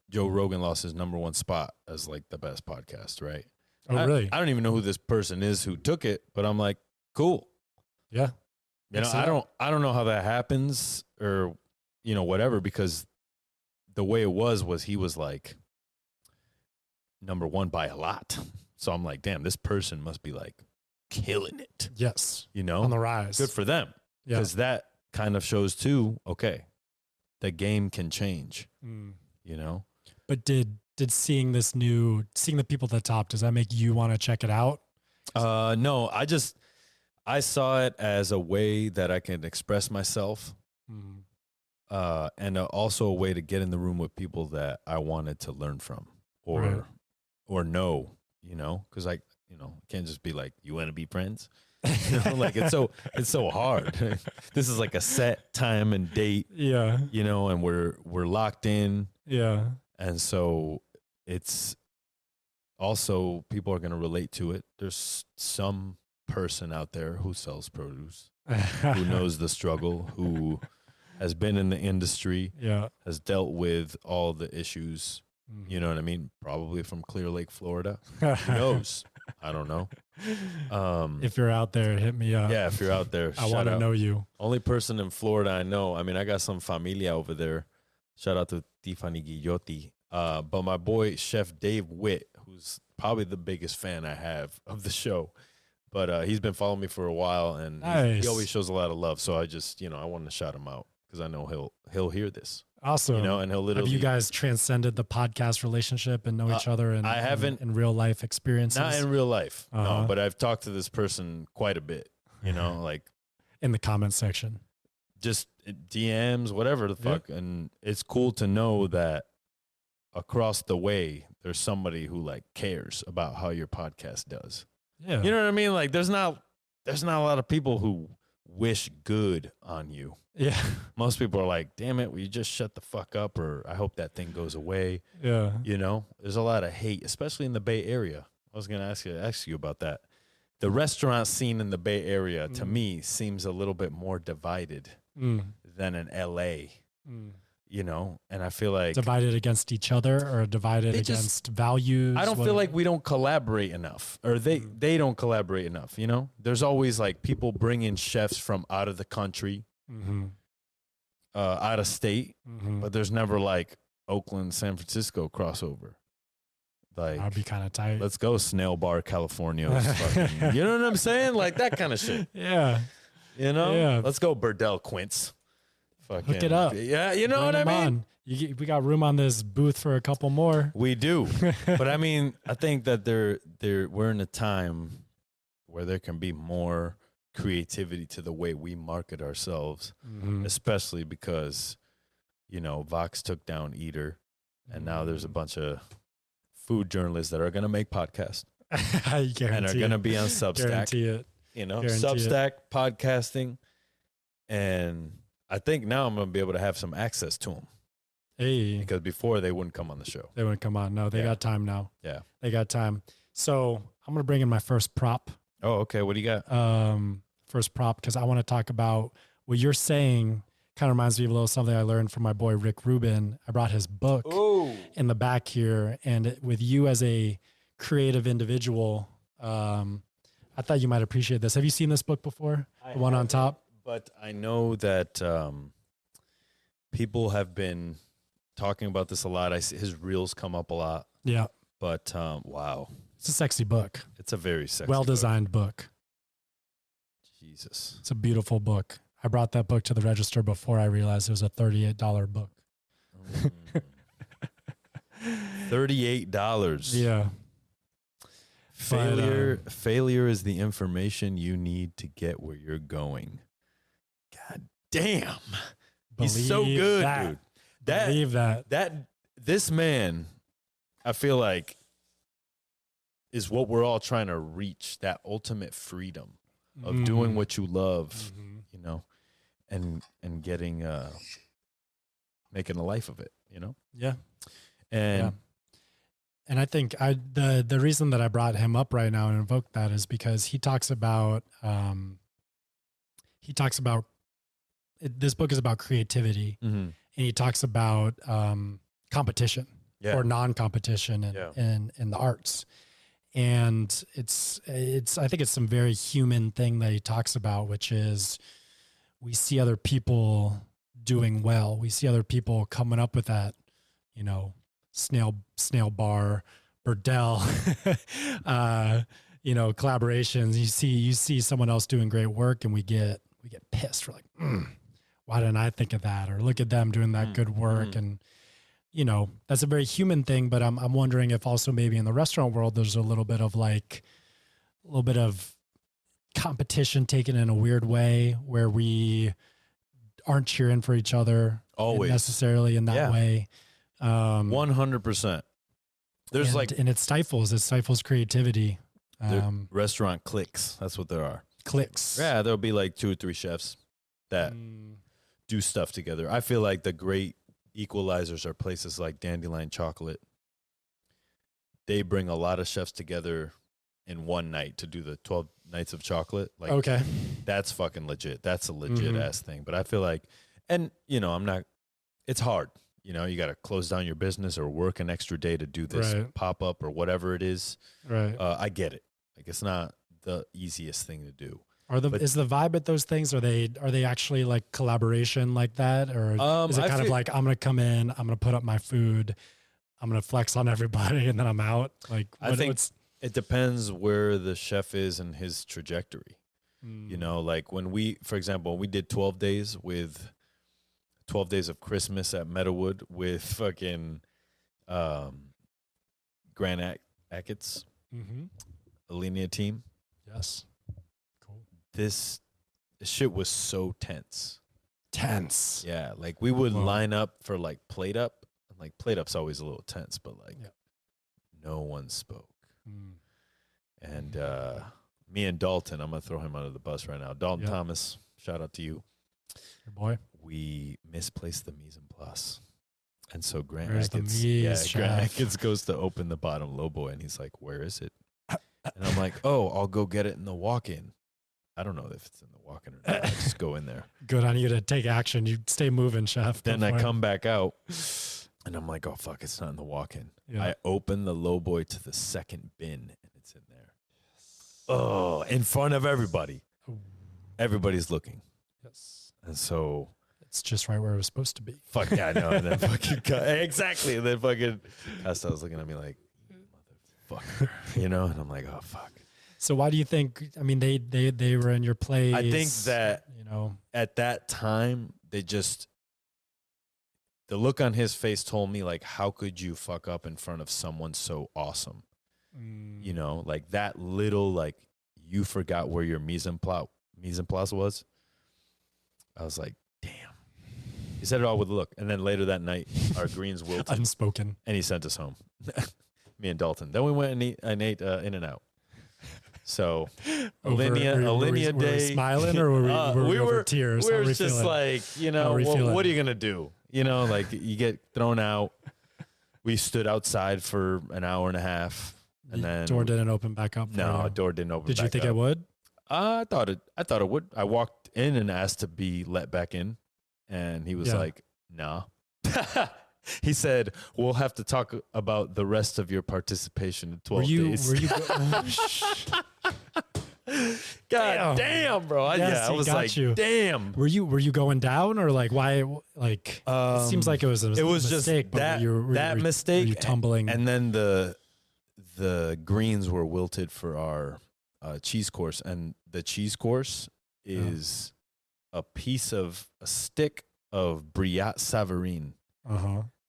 Joe Rogan lost his #1 spot as like the best podcast, right? Oh, really? I don't even know who this person is who took it, but I'm like, cool. Yeah. You know, I don't know how that happens or, you know, whatever, because the way it was he was like #1 by a lot. So I'm like, damn, this person must be like killing it. Yes. You know, on the rise. Good for them. Yeah. Because that kind of shows too, okay, the game can change, you know? But did seeing the people at the top, does that make you want to check it out? No, I saw it as a way that I can express myself. And also a way to get in the room with people that I wanted to learn from or know, you know, because I, you know, can't just be like, you want to be friends? You know, like it's so hard. This is like a set time and date, you know, and we're locked in. Yeah. And so it's also, people are going to relate to it. There's some person out there who sells produce, who knows the struggle, who has been in the industry, has dealt with all the issues, you know what I mean? Probably from Clear Lake, Florida. Who knows? I don't know. If you're out there, hit me up. Yeah, if you're out there, I want to know you. Only person in Florida I know. I mean, I got some familia over there. Shout out to Tiffany Guillotti. But my boy, Chef Dave Witt, who's probably the biggest fan I have of the show. But he's been following me for a while, and he always shows a lot of love. So I just, you know, I wanted to shout him out because I know he'll hear this. Awesome. You know, and he'll literally. Have you guys transcended the podcast relationship and know each other and I haven't in real life experiences? Not in real life. No, but I've talked to this person quite a bit, you know, like in the comment section. Just DMs, whatever the fuck. And it's cool to know that across the way there's somebody who like cares about how your podcast does. Yeah. You know what I mean? Like there's not a lot of people who wish good on you. Yeah. Most people are like, damn it, will you just shut the fuck up, or I hope that thing goes away. Yeah. You know, there's a lot of hate, especially in the Bay Area. I was going to ask you about that. The restaurant scene in the Bay Area, to me, seems a little bit more divided than in LA. You know, and I feel like divided against each other or divided against values. I don't feel like we don't collaborate enough, or they don't collaborate enough. You know, there's always like people bringing chefs from out of the country, out of state, but there's never like Oakland, San Francisco crossover. Like, that'd be kind of tight. Let's go Snail Bar, California. Fucking, you know what I'm saying? Like that kind of shit. Yeah. You know? Yeah. Let's go Burdell Quince. Fucking, hook it up. Yeah, you know what I mean? We got room on this booth for a couple more. We do. But I mean, I think that we're in a time where there can be more creativity to the way we market ourselves, especially because, you know, Vox took down Eater, and now there's a bunch of food journalists that are going to make podcasts. I guarantee and are going to be on Substack. Guarantee it. You know, Substack, podcasting, and I think now I'm going to be able to have some access to them. Hey. Because before they wouldn't come on the show. They wouldn't come on. No, they got time now. Yeah. They got time. So I'm going to bring in my first prop. Oh, okay. What do you got? First prop, because I want to talk about what you're saying. Kind of reminds me of a little something I learned from my boy, Rick Rubin. I brought his book in the back here. And with you as a creative individual, I thought you might appreciate this. Have you seen this book before? The one on top? But I know that people have been talking about this a lot. I see his reels come up a lot. Yeah. But wow. It's a sexy book. It's a very sexy well-designed book. Jesus. It's a beautiful book. I brought that book to the register before I realized it was a $38 book. $38. Yeah. Failure is the information you need to get where you're going. God damn. He's so good, dude. Believe that. This man, I feel like, is what we're all trying to reach, that ultimate freedom. of doing what you love, you know, and getting making a life of it, you know? Yeah. And and I think the reason that I brought him up right now and invoked that is because he talks about this book is about creativity, and he talks about competition or non-competition in the arts. And it's I think it's some very human thing that he talks about, which is we see other people doing well. We see other people coming up with that, you know, snail bar, Burdell, you know, collaborations. You see someone else doing great work, and we get pissed. We're like, why didn't I think of that? Or look at them doing that good work. And, you know, that's a very human thing, but I'm wondering if also maybe in the restaurant world, there's a little bit of competition taken in a weird way where we aren't cheering for each other always necessarily in that way. 100%. There's and it stifles creativity. Restaurant cliques. That's what there are. Cliques. Yeah. There'll be like 2 or 3 chefs that do stuff together. I feel like the great equalizers are places like Dandelion Chocolate. They bring a lot of chefs together in one night to do the 12 nights of chocolate. Like, okay, that's fucking legit. That's a legit ass thing. But I feel like, and you know, it's hard. You know, you got to close down your business or work an extra day to do this pop up or whatever it is. Right. I get it. Like, it's not the easiest thing to do. Is the vibe at those things? Are they actually like collaboration like that, or is it kind of like I'm gonna come in, I'm gonna put up my food, I'm gonna flex on everybody, and then I'm out? Like, I think it depends where the chef is in his trajectory. You know, like for example, we did 12 days of Christmas at Meadowood with fucking Grant Ackett's Alinea team. Yes. This shit was so tense. Yeah, like we would line up for like plate up. Like plate up's always a little tense, but like no one spoke. And me and Dalton, I'm gonna throw him under the bus right now. Dalton Thomas, shout out to you. Your boy. We misplaced the mise en place. And so Grant Ackett's goes to open the bottom low boy, and he's like, "Where is it?" And I'm like, "Oh, I'll go get it in the walk-in." I don't know if it's in the walk-in or not. I just go in there. Good on you to take action. You stay moving, chef. Then I come back out, and I'm like, "Oh fuck, it's not in the walk-in." Yeah. I open the low boy to the second bin, and it's in there. Oh, in front of everybody. Everybody's looking. Yes. And so it's just right where it was supposed to be. Fuck yeah, I know. And then exactly. And then fucking Costello's looking at me like, motherfucker, you know? And I'm like, oh fuck. So why do you think? I mean, they were in your place. I think that, you know, at that time the look on his face told me, like, how could you fuck up in front of someone so awesome? You know, like that little, like, you forgot where your mise en place was. I was like, damn. He said it all with a look. And then later that night, our greens wilted. Unspoken. And he sent us home. Me and Dalton. Then we went and ate In-N-Out. So Alinea Day. Were we smiling, or were we over tears? We were just feeling? Like, you know, what are you gonna do? You know, like, you get thrown out. We stood outside for an hour and a half, and then door didn't open back up. No, door didn't open. Did you think it would? I thought it would. I walked in and asked to be let back in, and he was like, "Nah." He said, "We'll have to talk about the rest of your participation in 12 days." Were you? God damn, bro! I was like, damn. Were you going down, or like why? Like, it seems like it was a mistake. Just that mistake. Were you tumbling, and then the greens were wilted for our cheese course, and the cheese course is a stick of Brillat Savarin.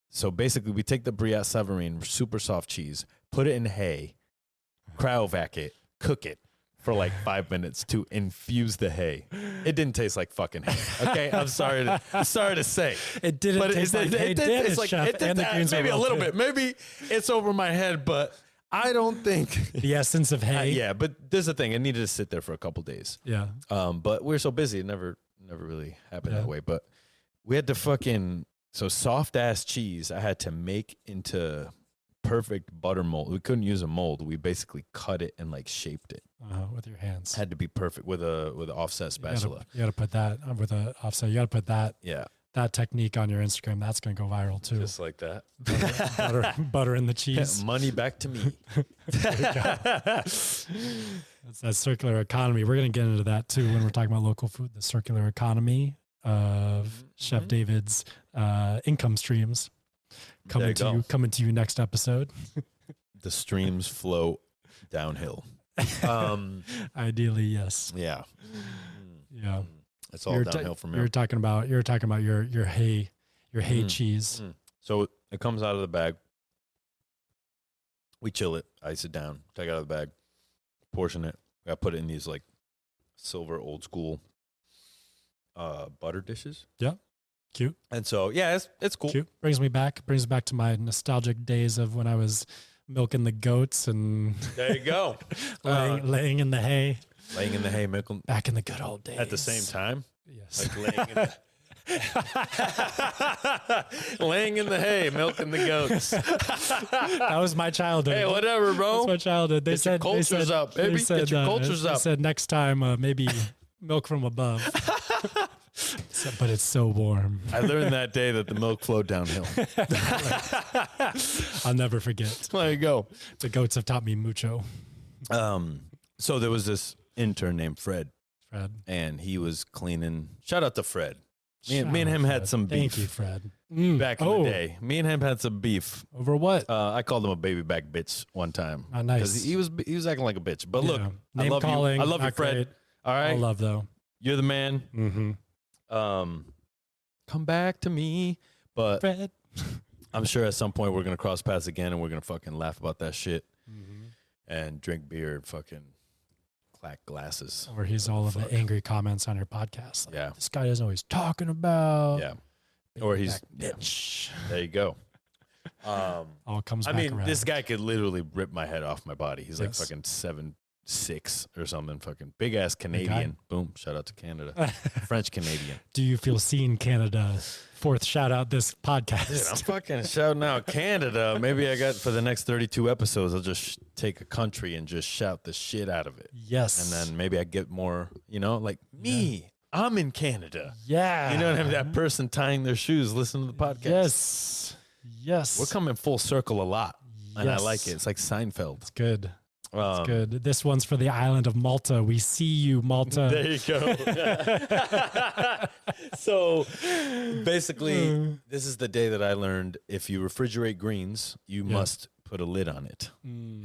So basically, we take the Brillat Savarin, super soft cheese, put it in hay, cryovac it, cook it for like 5 minutes to infuse the hay. It didn't taste like fucking hay. Okay, I'm sorry to say. It didn't taste like hay. It did, chef, and the greens maybe a little bit. Maybe it's over my head, but I don't think the essence of hay. yeah, but there's the thing. It needed to sit there for a couple days. Yeah. But we were so busy, it never really happened that way. But we had to so soft ass cheese. I had to make into perfect butter mold. We couldn't use a mold. We basically cut it and like shaped it With your hands. had to be perfect with an offset spatula. You got to put that with a offset. You got to put that. Yeah. That technique on your Instagram, that's going to go viral too. Just like that. Butter in the cheese. Yeah, money back to me. That's that circular economy. We're going to get into that too when we're talking about local food, the circular economy of Chef David's income streams coming to you next episode. The streams flow downhill. Ideally, yes. Yeah. Yeah. It's all downhill from here. You're talking about your hay cheese. So it comes out of the bag. We chill it, ice it down, take it out of the bag, portion it. I put it in these like silver old school butter dishes. Yeah. Cute. And so it's cool. Cute. Brings me back to my nostalgic days of when I was milking the goats and there you go. laying in the hay. Laying in the hay, milking. Back in the good old days. At the same time? Yes. Like laying in the laying in the hay, milking the goats. That was my childhood. Hey, whatever, bro. That's my childhood. Get your cultures up, baby. Get your cultures up. They said next time, maybe milk from above. But it's so warm. I learned that day that the milk flowed downhill. I'll never forget. There you go. The goats have taught me mucho. So there was this intern named Fred, and he was cleaning. Shout out to Fred. Me and him had some beef. Thank you, Fred. Back in the day, me and him had some beef. Over what? I called him a baby back bitch one time. Oh, nice. Because he was acting like a bitch. But look, I Name love calling, you. I love you, Fred. great. All right, All love though. You're the man. Mm-hmm. Come back to me. But Fred. I'm sure at some point we're gonna cross paths again, and we're gonna fucking laugh about that shit and drink beer and fucking clack glasses. Or he's all of the angry comments on your podcast. Like, Yeah. This guy doesn't know what he's talking about. Yeah. Or he's bitch. There you go. All comes back around. This guy could literally rip my head off my body. He's like Yes. fucking 7'6" or something. Fucking big ass Canadian. Boom. Shout out to Canada. French Canadian. Do you feel seen, Canada? Fourth shout out this podcast. Dude, I'm fucking shouting out Canada. Maybe I got for the next 32 episodes, I'll just take a country and just shout the shit out of it. Yes. And then maybe I get more, like me. I'm in Canada. Yeah. You know what I mean? That person tying their shoes, listening to the podcast. Yes. We're coming full circle a lot. And I Yes. like it. It's like Seinfeld. It's good. It's good. This one's for the island of Malta. We see you, Malta. There you go. So basically, this is the day that I learned if you refrigerate greens, you must put a lid on it.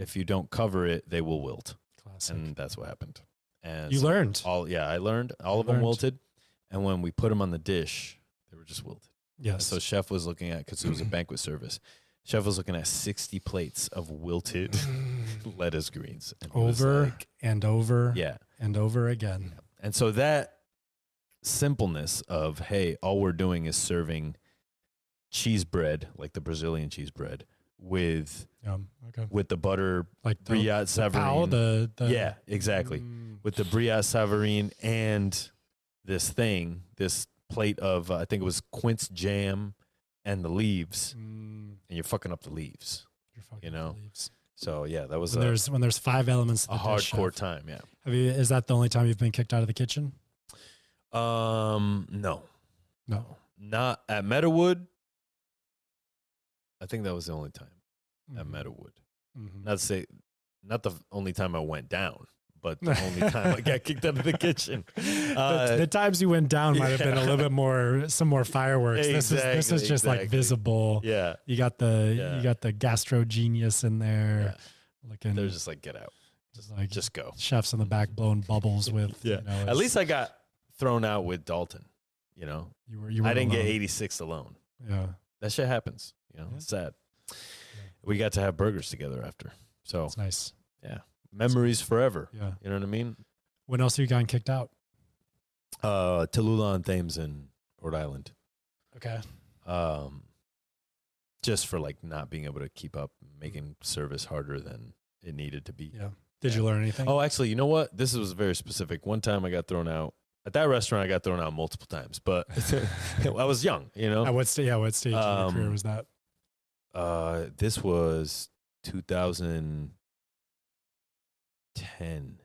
If you don't cover it, they will wilt. Classic. And that's what happened. And You learned. I learned. All of them wilted. And when we put them on the dish, they were just wilted. Yes. And so chef was looking at, because it was a banquet service, chef was looking at 60 plates of wilted lettuce greens. And it was Over like, and over yeah. and over again. And so that simpleness of, hey, all we're doing is serving cheese bread, like the Brazilian cheese bread, with the butter, like the Brillat Savarin. The exactly. With the Brillat Savarin and this plate of, I think it was quince jam and the leaves, and you're fucking up the leaves. You're fucking up the leaves. So yeah, that was when there's 5 elements to a the dish, hardcore chef. time. Yeah. Is that the only time you've been kicked out of the kitchen? No, not at Meadowood. I think that was the only time at Meadowood. Not the only time I went down, but the only time I got kicked out of the kitchen. The times you went down might have been a little bit more, some more fireworks. This is just like visible. Yeah. You got the gastro genius in there. Yeah. Looking. They're just like, get out. Just go. Chefs in the back blowing bubbles with. Yeah. At least I got thrown out with Dalton. You I didn't get 86 alone. Yeah. That shit happens. It's sad. Yeah. We got to have burgers together after. So it's nice. Yeah. Memories forever. Yeah. You know what I mean? When else have you gotten kicked out? Tallulah and Thames in Rhode Island. Okay. Just for like not being able to keep up, making service harder than it needed to be. Yeah. Did you learn anything? Oh, actually, you know what? This was very specific. One time I got thrown out. At that restaurant, I got thrown out multiple times, but I was young, you know? At what stage of your career was that? This was 2010.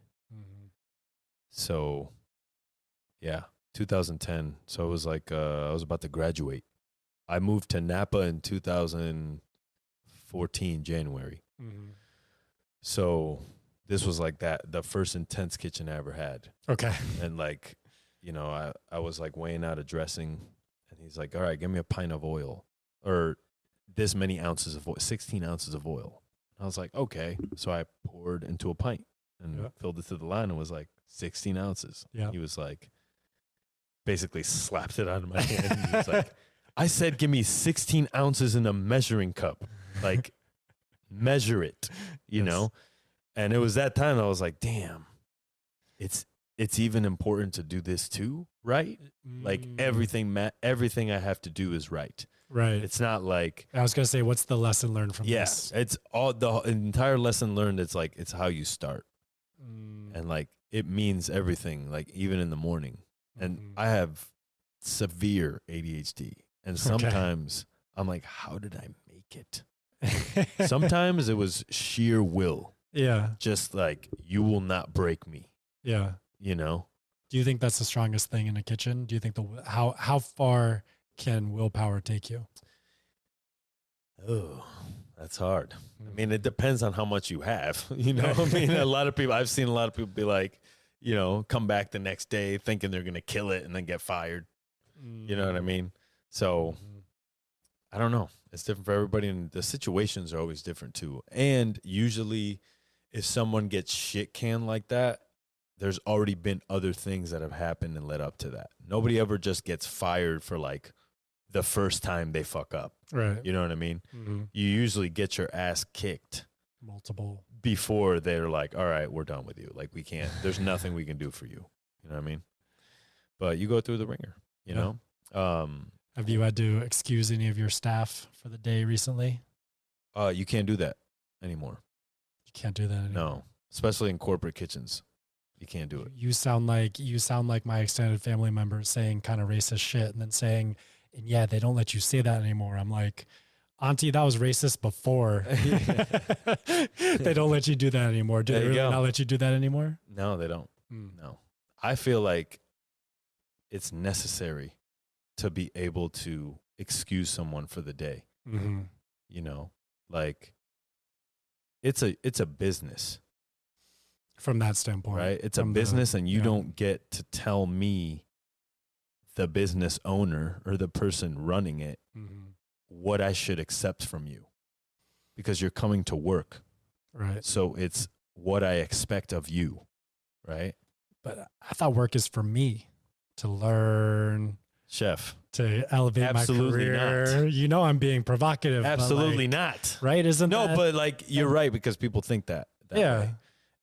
So, yeah, 2010. So it was like I was about to graduate. I moved to Napa in 2014, January. So this was like the first intense kitchen I ever had. Okay. And like, you know, I was like weighing out a dressing, and he's like, all right, give me a pint of oil or this many ounces of oil, 16 ounces of oil. I was like, okay. So I poured into a pint and filled it to the line and was like 16 ounces. Yeah. He was like, basically slapped it out of my hand. He was like, I said, give me 16 ounces in a measuring cup. Like, measure it, you know? And it was that time I was like, damn, it's even important to do this too, right? Like everything I have to do is right. Right. It's not like, I was going to say, what's the lesson learned from this? It's all the entire lesson learned. It's like, it's how you start. And like, it means everything, like even in the morning. And I have severe ADHD. And sometimes I'm like, how did I make it? Sometimes it was sheer will. Yeah. Just like, you will not break me. Yeah. You know? Do you think that's the strongest thing in a kitchen? Do you think how far can willpower take you? Oh, that's hard. I mean, it depends on how much you have. You know, I mean, I've seen a lot of people be like, you know, come back the next day thinking they're going to kill it and then get fired. You know what I mean? So I don't know. It's different for everybody, and the situations are always different too. And usually if someone gets shit canned like that, there's already been other things that have happened and led up to that. Nobody ever just gets fired for like the first time they fuck up. Right. You know what I mean? You usually get your ass kicked multiple before they're like, all right, we're done with you. Like, we can't, there's nothing we can do for you. You know what I mean? But you go through the ringer, you know? Have you had to excuse any of your staff for the day recently? You can't do that anymore. You can't do that anymore. No, especially in corporate kitchens. You can't do it. You sound like my extended family member saying kind of racist shit and then saying, and yeah, they don't let you say that anymore. I'm like, Auntie, that was racist before. They don't let you do that anymore. Do they really not let you do that anymore? No, they don't. No. I feel like it's necessary to be able to excuse someone for the day. You know, like it's a business. From that standpoint. Right? It's a business, and you don't get to tell me, the business owner or the person running it, what I should accept from you, because you're coming to work. Right. So it's what I expect of you. Right. But I thought work is for me to learn. Chef. To elevate Absolutely my career. Not. You know, I'm being provocative. Absolutely like, not. Right. Isn't no, that? But like, you're right, because people think that way.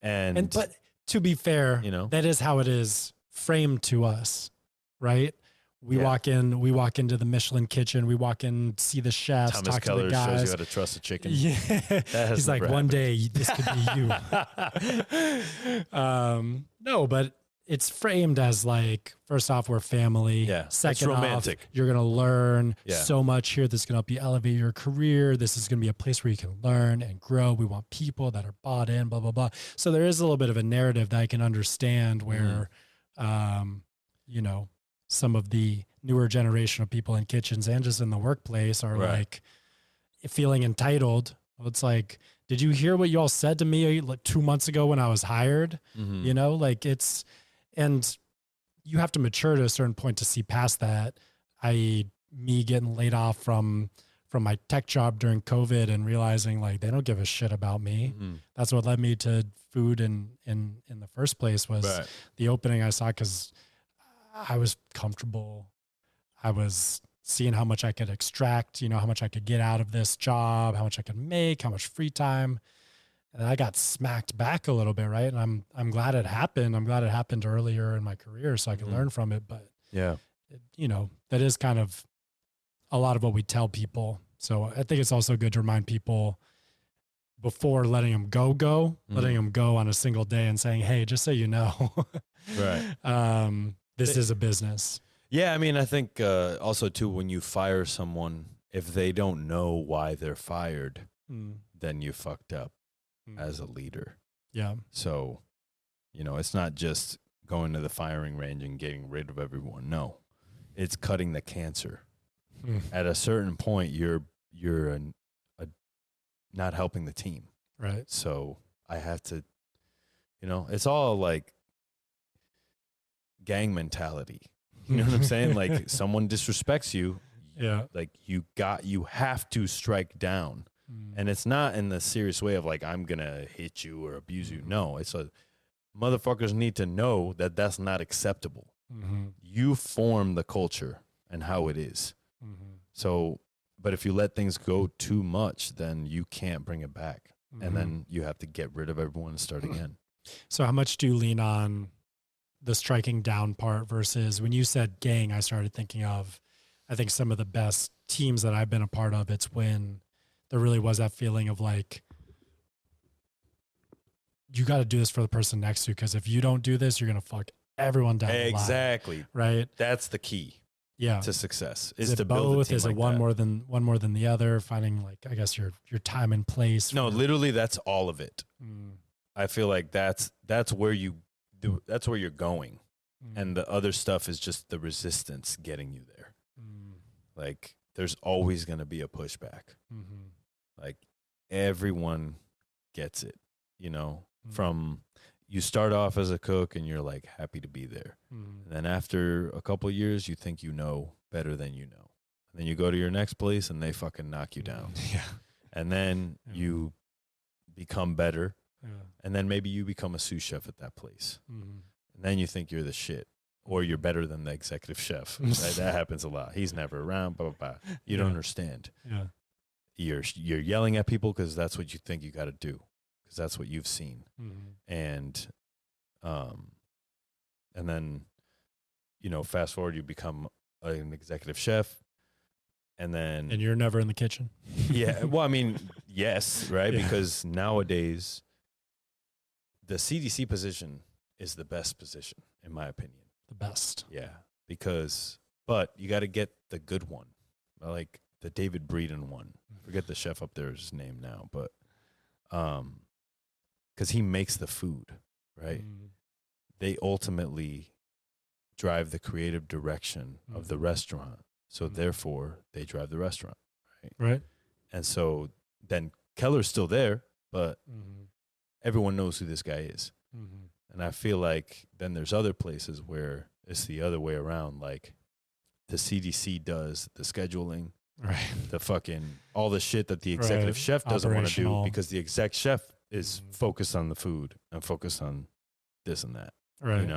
And but to be fair, you know, that is how it is framed to us. Right. We walk into the Michelin kitchen. We walk in, see the chefs, Thomas talk Keller to the guys. shows you how to trust a chicken. Yeah. He's like, one day this could be you. No, but it's framed as like, first off, we're family. Yeah. Second it's romantic. Off, you're going to learn so much here. This is going to help you elevate your career. This is going to be a place where you can learn and grow. We want people that are bought in, blah, blah, blah. So there is a little bit of a narrative that I can understand where, you know, some of the newer generation of people in kitchens and just in the workplace are like feeling entitled. It's like, did you hear what you all said to me like 2 months ago when I was hired? You know, like and you have to mature to a certain point to see past that. I.e. me getting laid off from my tech job during COVID and realizing like, they don't give a shit about me. That's what led me to food in the first place was the opening I saw, 'cause I was comfortable. I was seeing how much I could extract, you know, how much I could get out of this job, how much I could make, how much free time. And I got smacked back a little bit, right? And I'm glad it happened. I'm glad it happened earlier in my career so I could learn from it. But you know, that is kind of a lot of what we tell people. So I think it's also good to remind people before letting them letting them go on a single day and saying, hey, just so you know, this is a business. Yeah, I mean, I think also, too, when you fire someone, if they don't know why they're fired, then you fucked up as a leader. Yeah. So, it's not just going to the firing range and getting rid of everyone. No, it's cutting the cancer. At a certain point, you're not helping the team. Right. So I have to, it's all like gang mentality. You know what I'm saying? Like someone disrespects you. Yeah. Like you have to strike down. And it's not in the serious way of like, I'm going to hit you or abuse you. No, it's motherfuckers need to know that that's not acceptable. You form the culture and how it is. So, but if you let things go too much, then you can't bring it back. And then you have to get rid of everyone and start again. So how much do you lean on the striking down part versus when you said gang, I started thinking of, I think some of the best teams that I've been a part of, it's when there really was that feeling of like, you got to do this for the person next to you. Cause if you don't do this, you're going to fuck everyone down. Exactly. The line, right. That's the key. Yeah. To success is to build a team. Is it one more than the other? Finding like, I guess your time and place. No, literally that's all of it. I feel like that's where you do, that's where you're going. And the other stuff is just the resistance getting you there. Like there's always going to be a pushback. Like everyone gets it, from you start off as a cook and you're like happy to be there. And then after a couple of years, you think you know better than you know. And then you go to your next place and they fucking knock you down. Yeah. And then you become better. Yeah. And then maybe you become a sous chef at that place. And then you think you're the shit or you're better than the executive chef. Right? That happens a lot. He's never around, blah, blah, blah. You don't understand. Yeah. You're yelling at people because that's what you think you got to do. Because that's what you've seen. And then, fast forward, you become an executive chef. And you're never in the kitchen. Yeah. Well, I mean, yes, right? Yeah. Because nowadays, the CDC position is the best position, in my opinion. The best. Yeah. But you got to get the good one. Like the David Breeden one. I forget the chef up there's name now, but because he makes the food, right? They ultimately drive the creative direction of the restaurant. So therefore, they drive the restaurant, right? Right. And so then Keller's still there, but everyone knows who this guy is. And I feel like then there's other places where it's the other way around. Like the CDC does the scheduling, right? The fucking all the shit that the executive chef doesn't want to do because the exec chef is focused on the food and focused on this and that, right?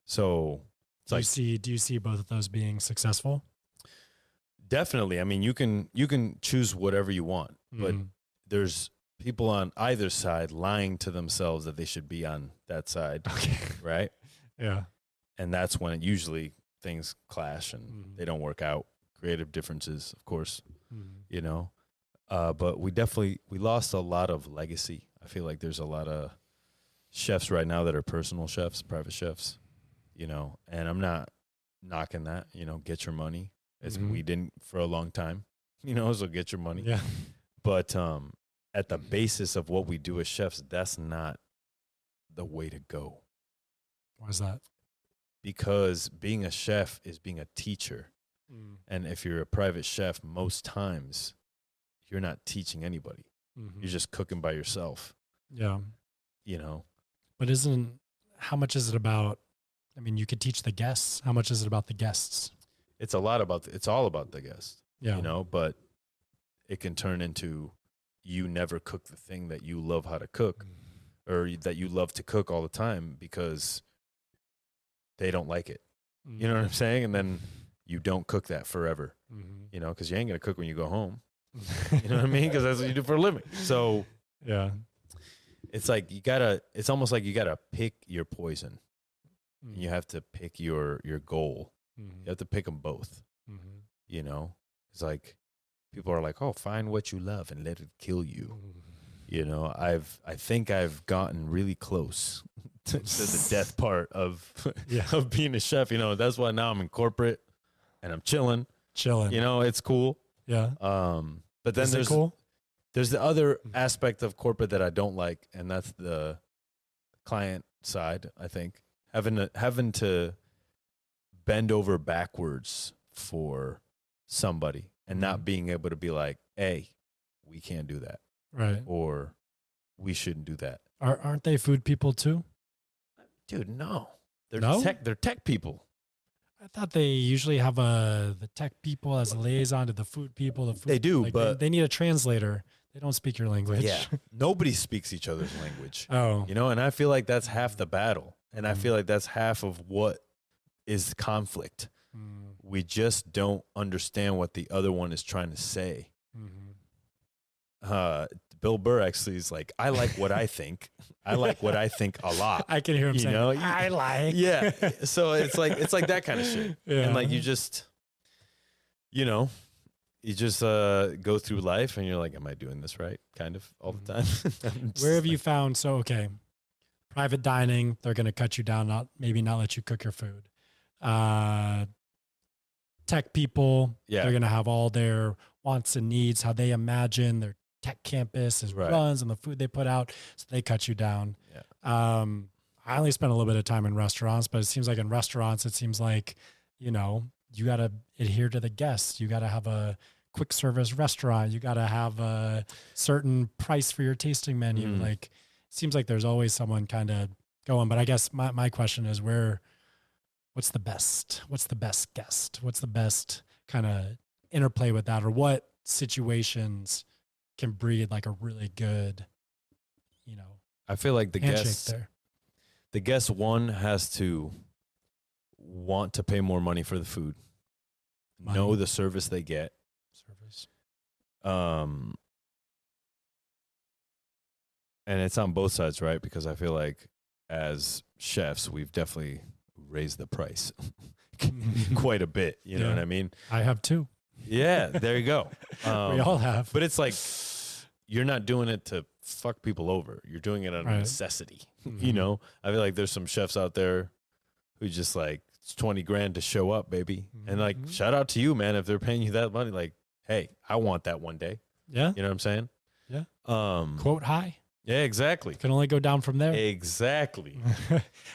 So it's do you see both of those being successful? Definitely. I mean, you can choose whatever you want, but there's people on either side lying to themselves that they should be on that side, right? Yeah. And that's when usually things clash and they don't work out. Creative differences, of course, but we lost a lot of legacy. I feel like there's a lot of chefs right now that are personal chefs, private chefs, and I'm not knocking that, get your money. We didn't for a long time, so get your money. Yeah. But at the basis of what we do as chefs, that's not the way to go. Why is that? Because being a chef is being a teacher. And if you're a private chef, most times you're not teaching anybody. You're just cooking by yourself. Yeah. But how much is it about, you could teach the guests. How much is it about the guests? It's all about the guests. Yeah. But it can turn into you never cook the thing that you love how to cook or that you love to cook all the time because they don't like it. You know what I'm saying? And then you don't cook that forever, because you ain't going to cook when you go home. You know what I mean? Because that's what you do for a living. So, yeah, it's like it's almost like you got to pick your poison. You have to pick your goal. You have to pick them both. It's like people are like, oh, find what you love and let it kill you. You know, I think I've gotten really close to the death part of of being a chef. You know, that's why now I'm in corporate and I'm chilling. You know, it's cool. Yeah. But then there's the other aspect of corporate that I don't like, and that's the client side. I think having to bend over backwards for somebody and not being able to be like, hey, we can't do that. Right. Or we shouldn't do that. Aren't they food people too? Dude, no. No? They're tech people. I thought they usually have the tech people as a liaison to the food people. They do, like but they need a translator. They don't speak your language. Yeah. Nobody speaks each other's language. Oh. You know, and I feel like that's half the battle. And I feel like that's half of what is conflict. We just don't understand what the other one is trying to say. Bill Burr actually is like, I like what I think. I like what I think a lot. I can hear him saying, know? I like. Yeah. So it's like that kind of shit. Yeah. And like you just, you know, you just go through life and you're like, am I doing this right? Kind of all the time. Where have you found, so, okay, private dining, they're going to cut you down, maybe not let you cook your food. Tech people, they're going to have all their wants and needs, how they imagine their tech campus is runs and the food they put out, so they cut you down. Yeah. I only spent a little bit of time in restaurants, but it seems like in restaurants, it seems like, you know, you got to adhere to the guests. You got to have a quick service restaurant. You got to have a certain price for your tasting menu. Like, it seems like there's always someone kind of going, but I guess my question is what's the best guest? What's the best kind of interplay with that, or what situations can breed like a really good, you know, I feel like the guest one has to want to pay more money for the food, know the service they get. And it's on both sides, right? Because I feel like as chefs, we've definitely raised the price quite a bit. You know what I mean? I have too. Yeah, there you go. We all have. But it's like, you're not doing it to fuck people over. You're doing it out of necessity. You know, I feel like there's some chefs out there who just like, it's 20 grand to show up, baby. And like, shout out to you, man. If they're paying you that money, like, hey, I want that one day. Yeah. You know what I'm saying? Yeah. Quote high. Yeah, exactly. Can only go down from there. Exactly.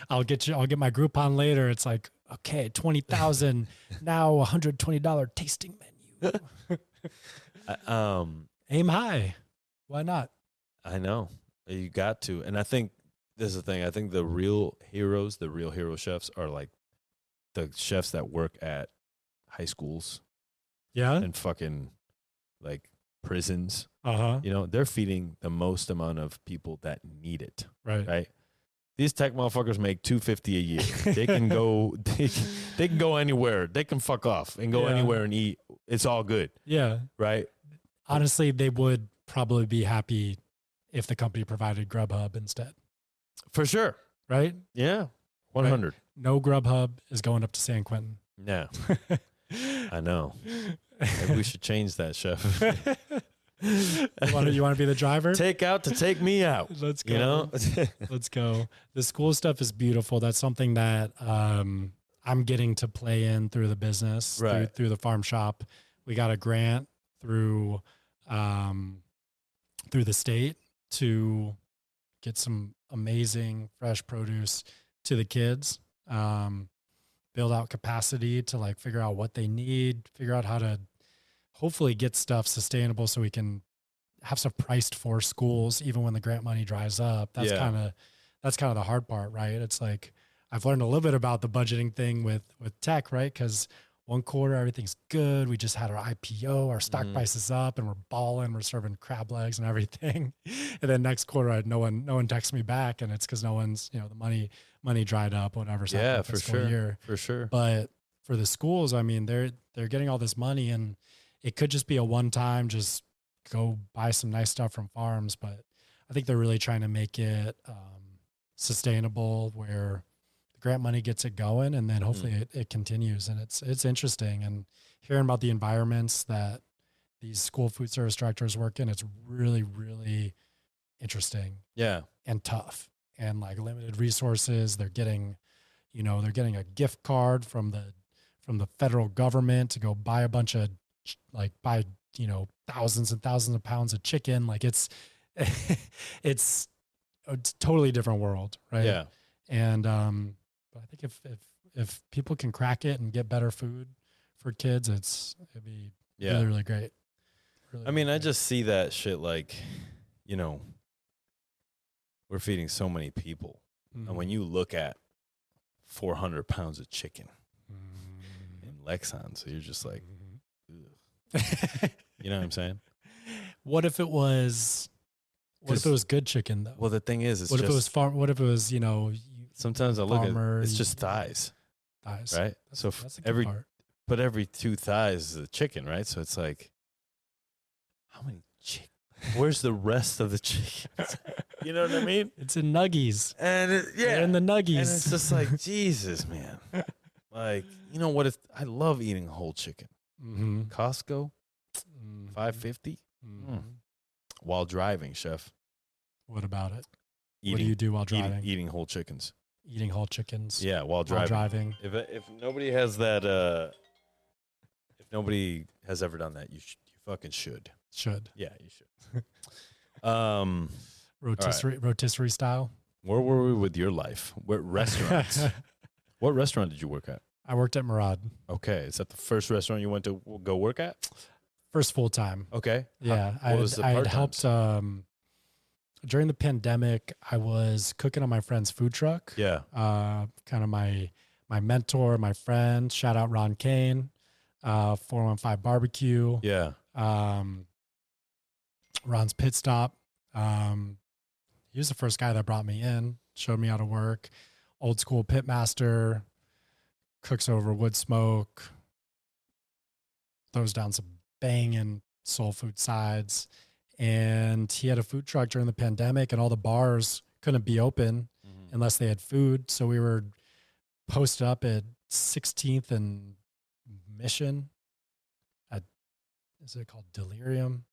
I'll get my Groupon later. It's like, okay, 20,000 now, $120 tasting menu. Aim high. Why not? I know. You got to. And I think this is the thing. I think the real hero chefs are like the chefs that work at high schools. Yeah. And fucking like prisons. Uh-huh. You know, they're feeding the most amount of people that need it. Right. Right. These tech motherfuckers make $250 a year. They can go they can go anywhere. They can fuck off and go anywhere and eat. It's all good. Yeah. Right. Honestly, they would probably be happy if the company provided Grubhub instead. For sure. Right? Yeah. 100. Right. No Grubhub is going up to San Quentin. No. I know. Maybe we should change that, chef. You want to be the driver? Take out to take me out. Let's go. You know? Let's go. The school stuff is beautiful. That's something that I'm getting to play in through the business, through the farm shop. We got a grant through the state to get some amazing fresh produce to the kids, build out capacity to like figure out what they need, figure out how to hopefully get stuff sustainable so we can have stuff priced for schools even when the grant money dries up. That's kind of the hard part, right? It's like I've learned a little bit about the budgeting thing with tech, right? Because one quarter, everything's good. We just had our IPO, our stock price is up and we're balling, we're serving crab legs and everything. And then next quarter, no one texts me back, and it's because no one's, the money dried up, whatever's happening for sure. Year. For sure. But for the schools, I mean, they're getting all this money, and it could just be a one-time, just go buy some nice stuff from farms. But I think they're really trying to make it sustainable, where the grant money gets it going, and then hopefully it continues. And it's interesting, and hearing about the environments that these school food service directors work in, it's really, really interesting Yeah. and tough and like limited resources. They're getting, they're getting a gift card from the federal government to go buy a bunch of thousands and thousands of pounds of chicken. Like it's a totally different world. Right. Yeah. And, but I think if people can crack it and get better food for kids, it'd be really, really great. Really, I mean, really I just see that shit like, we're feeding so many people. great. And when you look at 400 pounds of chicken in Lexan, so you're just like, ugh. You know what I'm saying? What if it was good chicken though? Well, the thing is, What if it was what if it was, sometimes I look farmer, at it's just thighs, thighs, right? So that's a good part. every 2 thighs is a chicken, right? So it's like, how many chicken? Where's the rest of the chicken? You know what I mean? It's in nuggies. And They're in the nuggies. And it's just like, Jesus, man. Like, you know what? I love eating whole chicken. Mm-hmm. Costco, $5.50 while driving, chef. What about it? Eating, what do you do while driving? Eating whole chickens. Eating whole chickens. Yeah, while driving. If nobody has that, if nobody has ever done that, you fucking should. Should. Yeah, you should. Rotisserie style. Where were we with your life? What restaurants? What restaurant did you work at? I worked at Murad. Okay, is that the first restaurant you went to go work at? First full time. Okay. Yeah, I had helped during the pandemic. I was cooking on my friend's food truck. Yeah. Kind of my mentor, my friend. Shout out Ron Kane, 415 Barbecue. Yeah. Ron's Pit Stop. He was the first guy that brought me in, showed me how to work. Old school pit master, cooks over wood smoke, throws down some banging soul food sides. And he had a food truck during the pandemic, and all the bars couldn't be open unless they had food. So we were posted up at 16th and Mission at, is it called Delirium?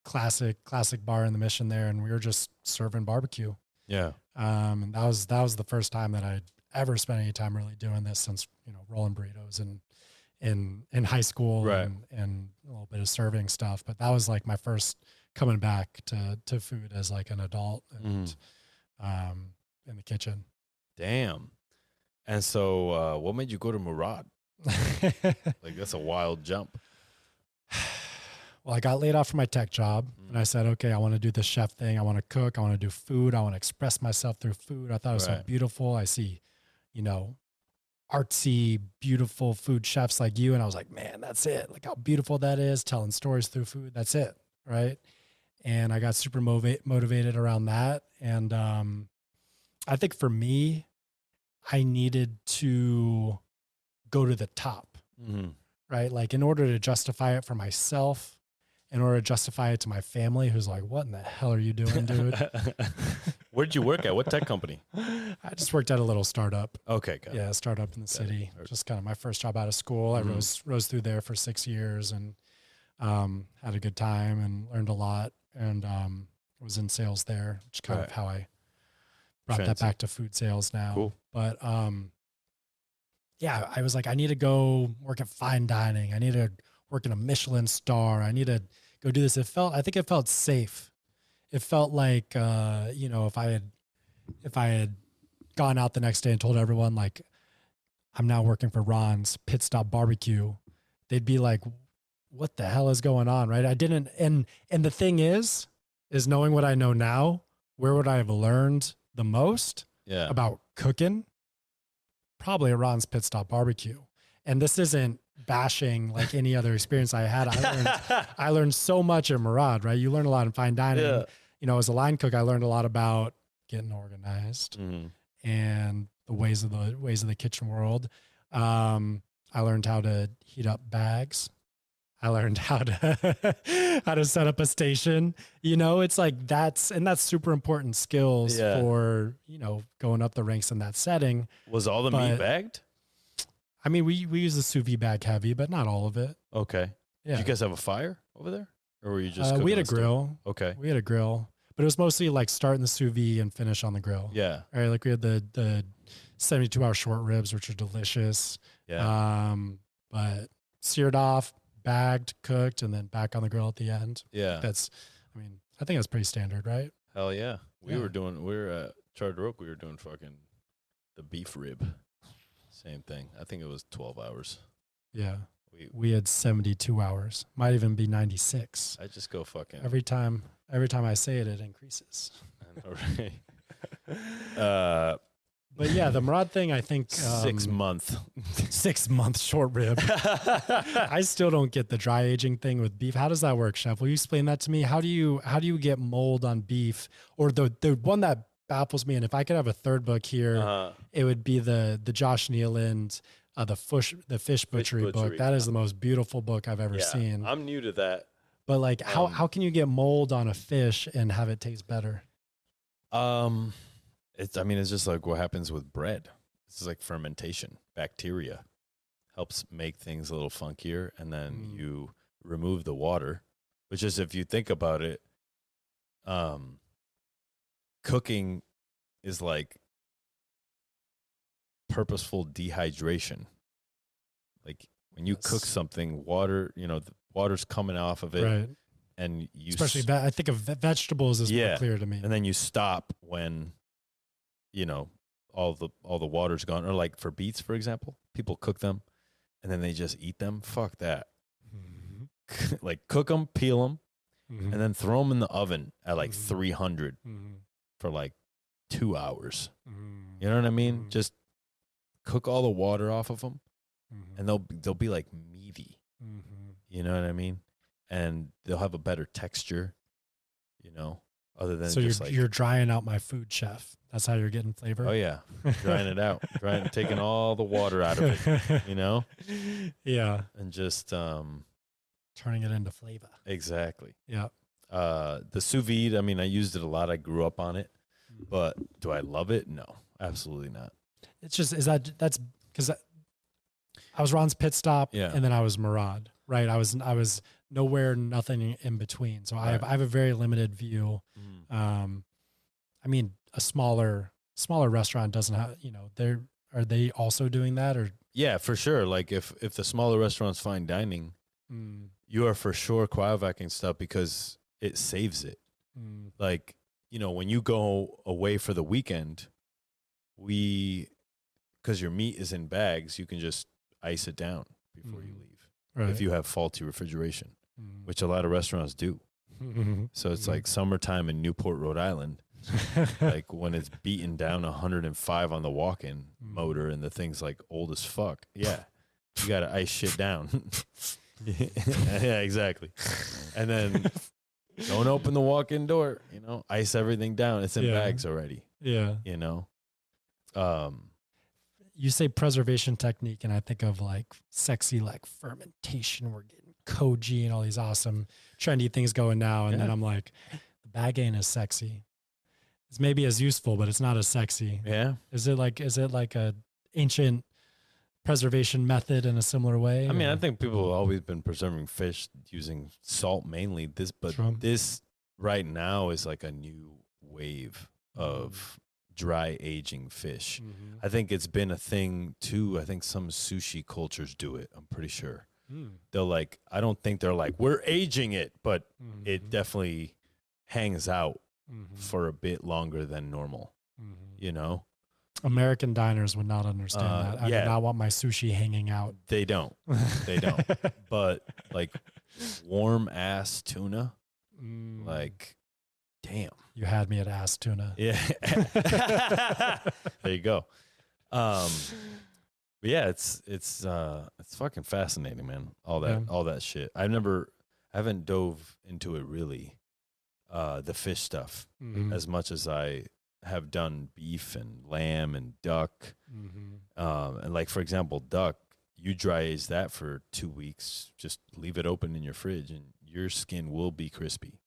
Classic bar in the Mission there, and we were just serving barbecue. Yeah. And that was the first time that I'd ever spent any time really doing this since, rolling burritos and in high school, right, and a little bit of serving stuff. But that was like my first coming back to food as like an adult and in the kitchen. Damn. And so what made you go to Murad? Like, that's a wild jump. Well, I got laid off from my tech job, and I said, okay, I want to do the chef thing. I want to cook. I want to do food. I want to express myself through food. I thought it was so beautiful. I see, artsy, beautiful food chefs like you. And I was like, man, that's it. Like how beautiful that is, telling stories through food. That's it. Right. And I got super motivated around that. And I think for me, I needed to go to the top, right? Like in order to justify it for myself, in order to justify it to my family, who's like, what in the hell are you doing, dude? Where'd you work at? What tech company? I just worked at a little startup. Okay. Got a startup in the city. Just kind of my first job out of school. I rose through there for 6 years and had a good time and learned a lot, and was in sales there, which is kind of how I brought that back to food sales now. Cool. But I was like, I need to go work at fine dining. I need to work in a Michelin star. I need to go do this. I think it felt safe. It felt like, if I had gone out the next day and told everyone like, I'm now working for Ron's Pit Stop Barbecue, they'd be like, what the hell is going on? Right. I didn't. And the thing is knowing what I know now, where would I have learned the most about cooking? Probably at Ron's Pit Stop Barbecue. And this isn't bashing like any other experience I had. I learned so much at Murad, right? You learn a lot in fine dining. Yeah. As a line cook, I learned a lot about getting organized and the ways of the kitchen world. I learned how to heat up bags. I learned how to set up a station. It's like that's super important skills for, going up the ranks in that setting. Was all the meat bagged? I mean, we use the sous vide bag heavy, but not all of it. Okay. Yeah. Did you guys have a fire over there? Or were you just we cooking had a on stove? grill. Okay. We had a grill, but it was mostly like start in the sous vide and finish on the grill. Yeah. All right, like we had the 72-hour short ribs, which are delicious. Yeah. But seared off, bagged, cooked, and then back on the grill at the end. Yeah. I think that's pretty standard, right? Hell yeah. We Yeah. were at Charter Oak. We were doing fucking the beef rib. Same thing. I think it was 12 hours. Yeah. We had 72 hours. Might even be 96. I just go fucking. Every time I say it, it increases. I know, right? But yeah, the Murad thing, I think 6 month. 6 month short rib. I still don't get the dry aging thing with beef. How does that work, Chef? Will you explain that to me? How do you get mold on beef? Or the one that baffles me, and if I could have a third book here, it would be the Josh Nealand, the fish butchery book. That is the most beautiful book I've ever seen. I'm new to that. But like, how can you get mold on a fish and have it taste better? It's just like what happens with bread. It's like fermentation. Bacteria helps make things a little funkier, and then you remove the water, which is, if you think about it, cooking is like purposeful dehydration. Like when you cook something, water, the water's coming off of it, right? And you especially I think of vegetables is more clear to me. And then you stop when all the water's gone. Or like for beets, for example, people cook them and then they just eat them. Fuck that. Like cook them, peel them, and then throw them in the oven at like 300 for like 2 hours. You know what I mean? Just cook all the water off of them, and they'll be like meaty. You know what I mean? And they'll have a better texture. Other than so just you're drying out my food, Chef. That's how you're getting flavor. Oh yeah, drying it out, taking all the water out of it. Yeah, and just turning it into flavor. Exactly. Yeah. The sous vide, I used it a lot. I grew up on it, but do I love it? No, absolutely not. It's just that's because I was Ron's pit stop, and then I was Murad, right? I was nowhere, nothing in between. So I have a very limited view. A smaller restaurant doesn't have, are they also doing that? Or yeah, for sure. Like if the smaller restaurant's fine dining, you are for sure cryovacuuming stuff because it saves it. Like, when you go away for the weekend, because your meat is in bags, you can just ice it down before you leave. Right. If you have faulty refrigeration, which a lot of restaurants do. So it's like summertime in Newport, Rhode Island, like when it's beaten down 105 on the walk-in motor and the thing's like old as fuck. Yeah. You got to ice shit down. Yeah, exactly. And then don't open the walk-in door, ice everything down. It's in bags already. Yeah. You say preservation technique, and I think of like sexy, like fermentation. We're getting koji and all these awesome trendy things going now. And then I'm like, the bag ain't as sexy. It's maybe as useful, but it's not as sexy. Yeah. Is it like a ancient preservation method in a similar way? I think people have always been preserving fish using salt mainly. This right now is like a new wave of dry aging fish. I think it's been a thing too. I think some sushi cultures do it. I'm pretty sure. They'll I don't think they're like, we're aging it, but it definitely hangs out for a bit longer than normal. American diners would not understand that. I do not want my sushi hanging out. They don't. But like warm ass tuna, like, damn. You had me at ass tuna. Yeah. There you go. But yeah, it's fucking fascinating, man. All that shit. I haven't dove into it really, the fish stuff as much as I have done beef and lamb and duck. And like, for example, duck, you dry age that for 2 weeks, just leave it open in your fridge and your skin will be crispy,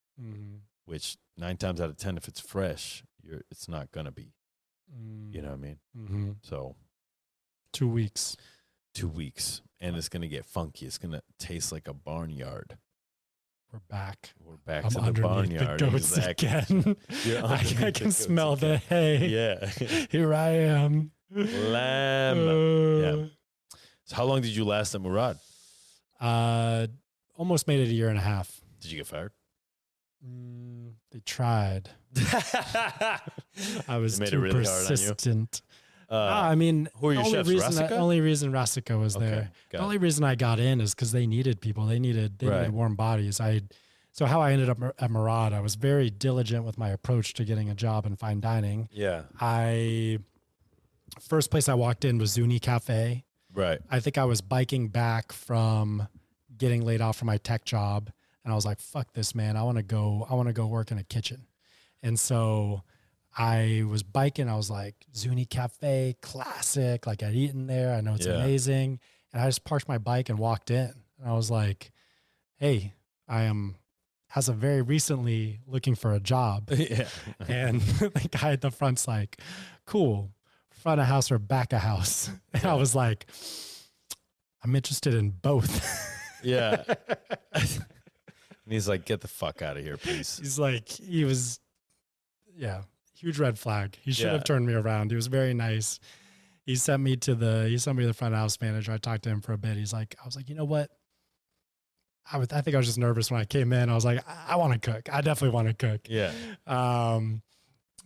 which 9 times out of 10, if it's fresh, it's not going to be, you know what I mean? So 2 weeks. 2 weeks. And it's going to get funky. It's going to taste like a barnyard. we're back. We're back I'm to the underneath barnyard. the goats again. I can smell the hay. Yeah. Here I am. Lamb. Yeah. So how long did you last at Murad? Almost made it a year and a half. Did you get fired? They tried. I was too really persistent. I mean, who are your chefs? The only reason Rasica was there. The only reason I got in is because they needed people. They needed warm bodies. So how I ended up at Murad, I was very diligent with my approach to getting a job in fine dining. Yeah. First place I walked in was Zuni Cafe. Right. I think I was biking back from getting laid off from my tech job, and I was like, "Fuck this, man! I want to go work in a kitchen." And so I was biking. I was like, "Zuni Cafe, classic! Like I'd eaten there. I know it's amazing." And I just parked my bike and walked in. And I was like, "Hey, I am." As of very recently looking for a job. Yeah. And the guy at the front's like, cool, front of house or back of house. And I was like, I'm interested in both. Yeah. And he's like, get the fuck out of here, please. He's like, huge red flag. He should have turned me around. He was very nice. He sent me to the front of house manager. I talked to him for a bit. I was like, you know what? I think I was just nervous when I came in. I was like, I want to cook. I definitely want to cook. Yeah.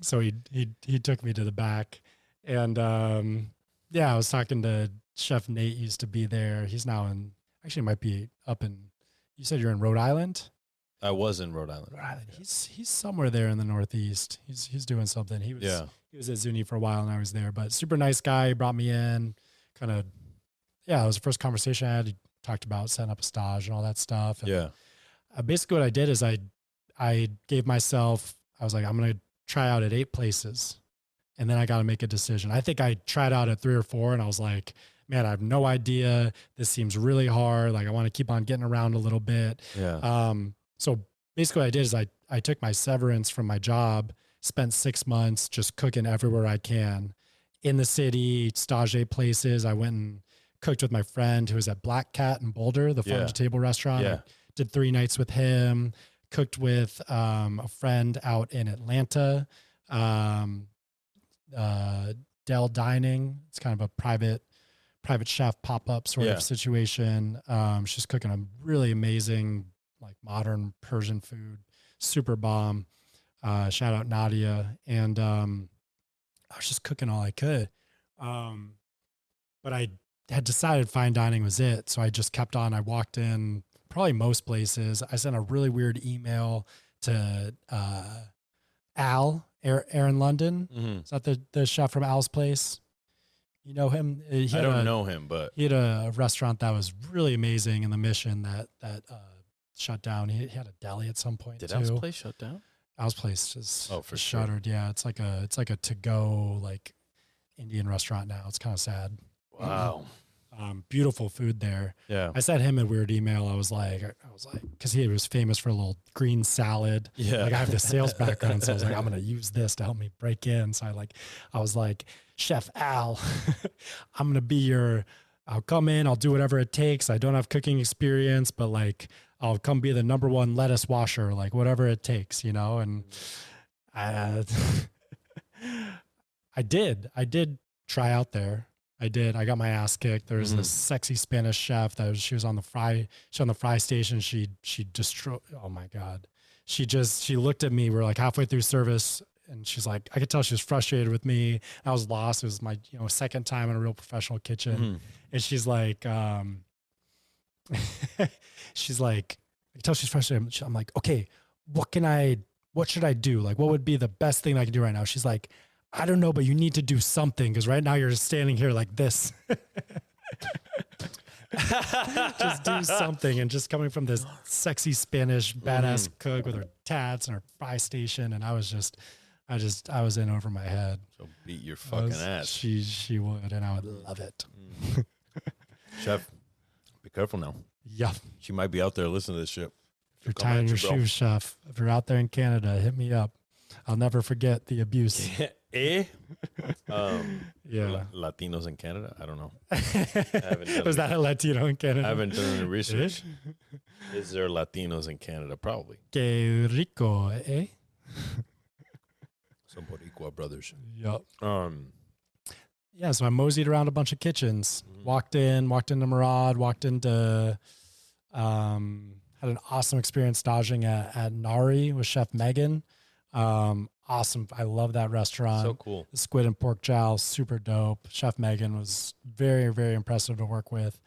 So he took me to the back, and I was talking to Chef Nate. Used to be there. He's now might be up in. You said you're in Rhode Island. I was in Rhode Island. Rhode Island. He's somewhere there in the Northeast. He's doing something. He was at Zuni for a while, and I was there. But super nice guy. He brought me in. It was the first conversation I had. He talked about setting up a stage and all that stuff. And basically what I did is I gave myself, I was like, I'm going to try out at 8 places, and then I got to make a decision. I think I tried out at 3 or 4, and I was like, man, I have no idea. This seems really hard. Like I want to keep on getting around a little bit. Yeah. So basically what I did is I took my severance from my job, spent 6 months just cooking everywhere I can in the city, stage 8 places. I went and cooked with my friend who was at Black Cat in Boulder, the farm to table restaurant. Yeah. I did 3 nights with him, cooked with a friend out in Atlanta, Dell Dining. It's kind of a private chef pop-up sort of situation. She's cooking a really amazing, like modern Persian food, super bomb. Shout out Nadia. And I was just cooking all I could. But I had decided fine dining was it. So I just kept on. I walked in probably most places. I sent a really weird email to Aaron London. Mm-hmm. Is that the chef from Al's Place? You know him? I don't know him, but he had a restaurant that was really amazing in the Mission that shut down. He had a deli at some point. Did Al's Place shut down? Al's Place is for shuttered. Sure. Yeah, it's like a to-go like Indian restaurant now. It's kind of sad. Wow. Beautiful food there. Yeah. I sent him a weird email. I was like, because he was famous for a little green salad. Yeah. Like I have the sales background, so I was like, I'm gonna use this to help me break in. So I was like, Chef Al, I'll come in, I'll do whatever it takes. I don't have cooking experience, but like I'll come be the #1 lettuce washer, like whatever it takes, you know. And I did try out there. I did. I got my ass kicked. There was this sexy Spanish chef she was on the fry station. She destroyed. Oh my God. She looked at me. We're like halfway through service, and she's like, I could tell she was frustrated with me. I was lost. It was my second time in a real professional kitchen, and she's like, I could tell she's frustrated. I'm like, okay, what should I do? Like, what would be the best thing I can do right now? She's like, I don't know, but you need to do something because right now you're just standing here like this. Just do something. And just coming from this sexy Spanish badass cook with her tats and her fry station, and I was in over my head. So beat your fucking ass. She would, and I would love it. Chef, be careful now. Yeah. She might be out there listening to this shit. If you're tying your shoes, Chef, if you're out there in Canada, hit me up. I'll never forget the abuse. Yeah. Latinos in Canada? I don't know. Was that a Latino in Canada? I haven't done any research. Is there Latinos in Canada? Probably. Que rico, eh? Some Boricua brothers. Yep. Um, Yeah, so I moseyed around a bunch of kitchens. Walked into Murad, had an awesome experience dodging at Nari with Chef Megan. Awesome. I love that restaurant. So cool. The squid and pork jowl, super dope. Chef Megan was very, very impressive to work with.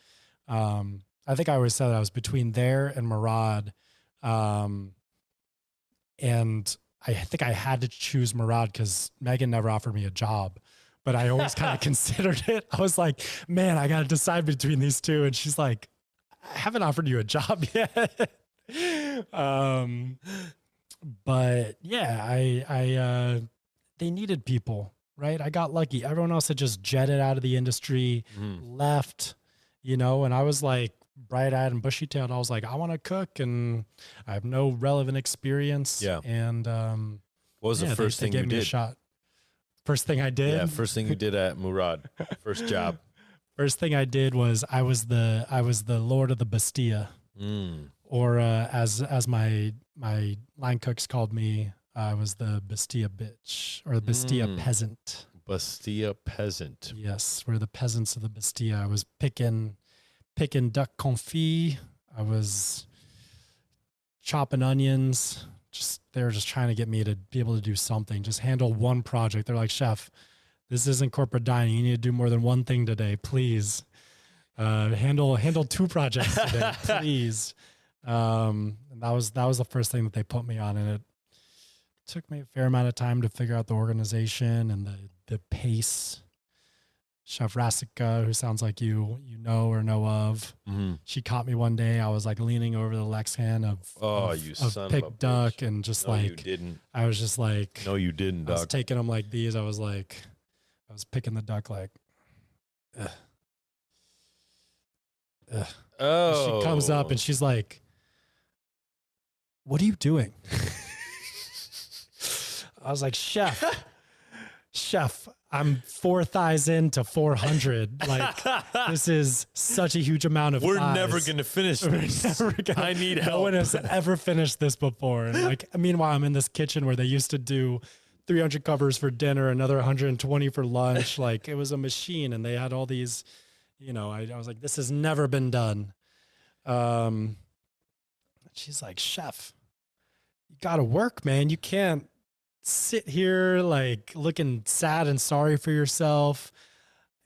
I think I always said that I was between there and Murad. And I think I had to choose Murad because Megan never offered me a job, but I always kind of considered it. I was like, man, I got to decide between these two. And she's like, I haven't offered you a job yet. But yeah, they needed people, right? I got lucky. Everyone else had just jetted out of the industry, left, and I was like bright-eyed and bushy-tailed. I was like, I want to cook, and I have no relevant experience. Yeah. And what was the first thing you did? Me a shot. First thing I did? Yeah, first thing you did at Murad. First job. First thing I did was I was the Lord of the Bastilla. Or as my line cooks called me, I was the Bastilla bitch or the Bastilla peasant. Bastilla peasant. Yes, we're the peasants of the Bastilla. I was picking duck confit. I was chopping onions. They were just trying to get me to be able to do something, just handle one project. They're like, chef, this isn't corporate dining. You need to do more than one thing today, please. Handle 2 projects today, please. And that was the first thing that they put me on, and it took me a fair amount of time to figure out the organization and the pace. Chef Rasica, who sounds like you know or know of, she caught me one day. I was like leaning over the Lexan of picked duck, and just no, like you didn't. I was just like, no, you didn't. Duck. I was taking them like these. I was picking the duck like. Ugh. Oh, and she comes up and she's like, what are you doing? I was like, chef, I'm 4 thighs into 400. Like, this is such a huge amount of We're thighs. never going to finish this. I need help. No one has ever finished this before. And like, meanwhile, I'm in this kitchen where they used to do 300 covers for dinner, another 120 for lunch. Like, it was a machine, and they had all these, I was like, this has never been done. She's like, chef, you got to work, man. You can't sit here like looking sad and sorry for yourself.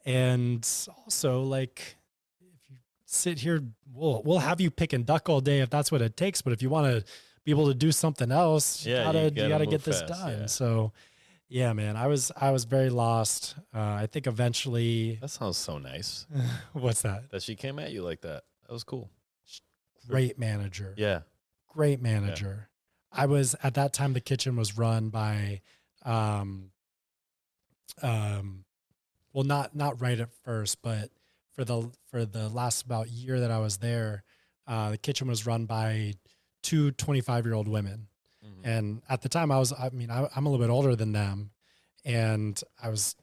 And also, like, if you sit here, we'll have you picking duck all day if that's what it takes. But if you want to be able to do something else, you gotta get this done. Yeah. So yeah, man, I was very lost. I think eventually. That sounds so nice. What's that? That she came at you like that. That was cool. Great manager. Yeah. Great manager. Yeah. I was at that time. The kitchen was run by, well, not right at first, but for the last about year that I was there, the kitchen was run by 2 25-year-old women. Mm-hmm. And at the time I'm a little bit older than them. And I was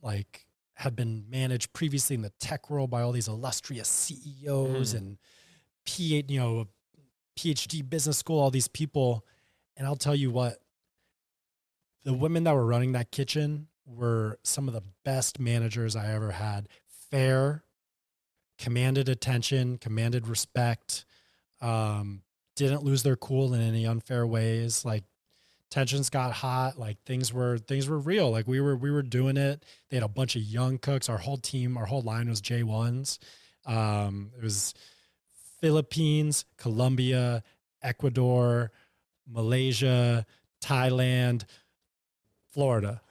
like, had been managed previously in the tech world by all these illustrious CEOs and PhD business school, all these people. And I'll tell you what, the women that were running that kitchen were some of the best managers I ever had. Fair, commanded attention, commanded respect, didn't lose their cool in any unfair ways. Like, tensions got hot. Like, things were real. Like, we were doing it. They had a bunch of young cooks. Our whole line was J1s. It was Philippines, Colombia, Ecuador, Malaysia, Thailand, Florida.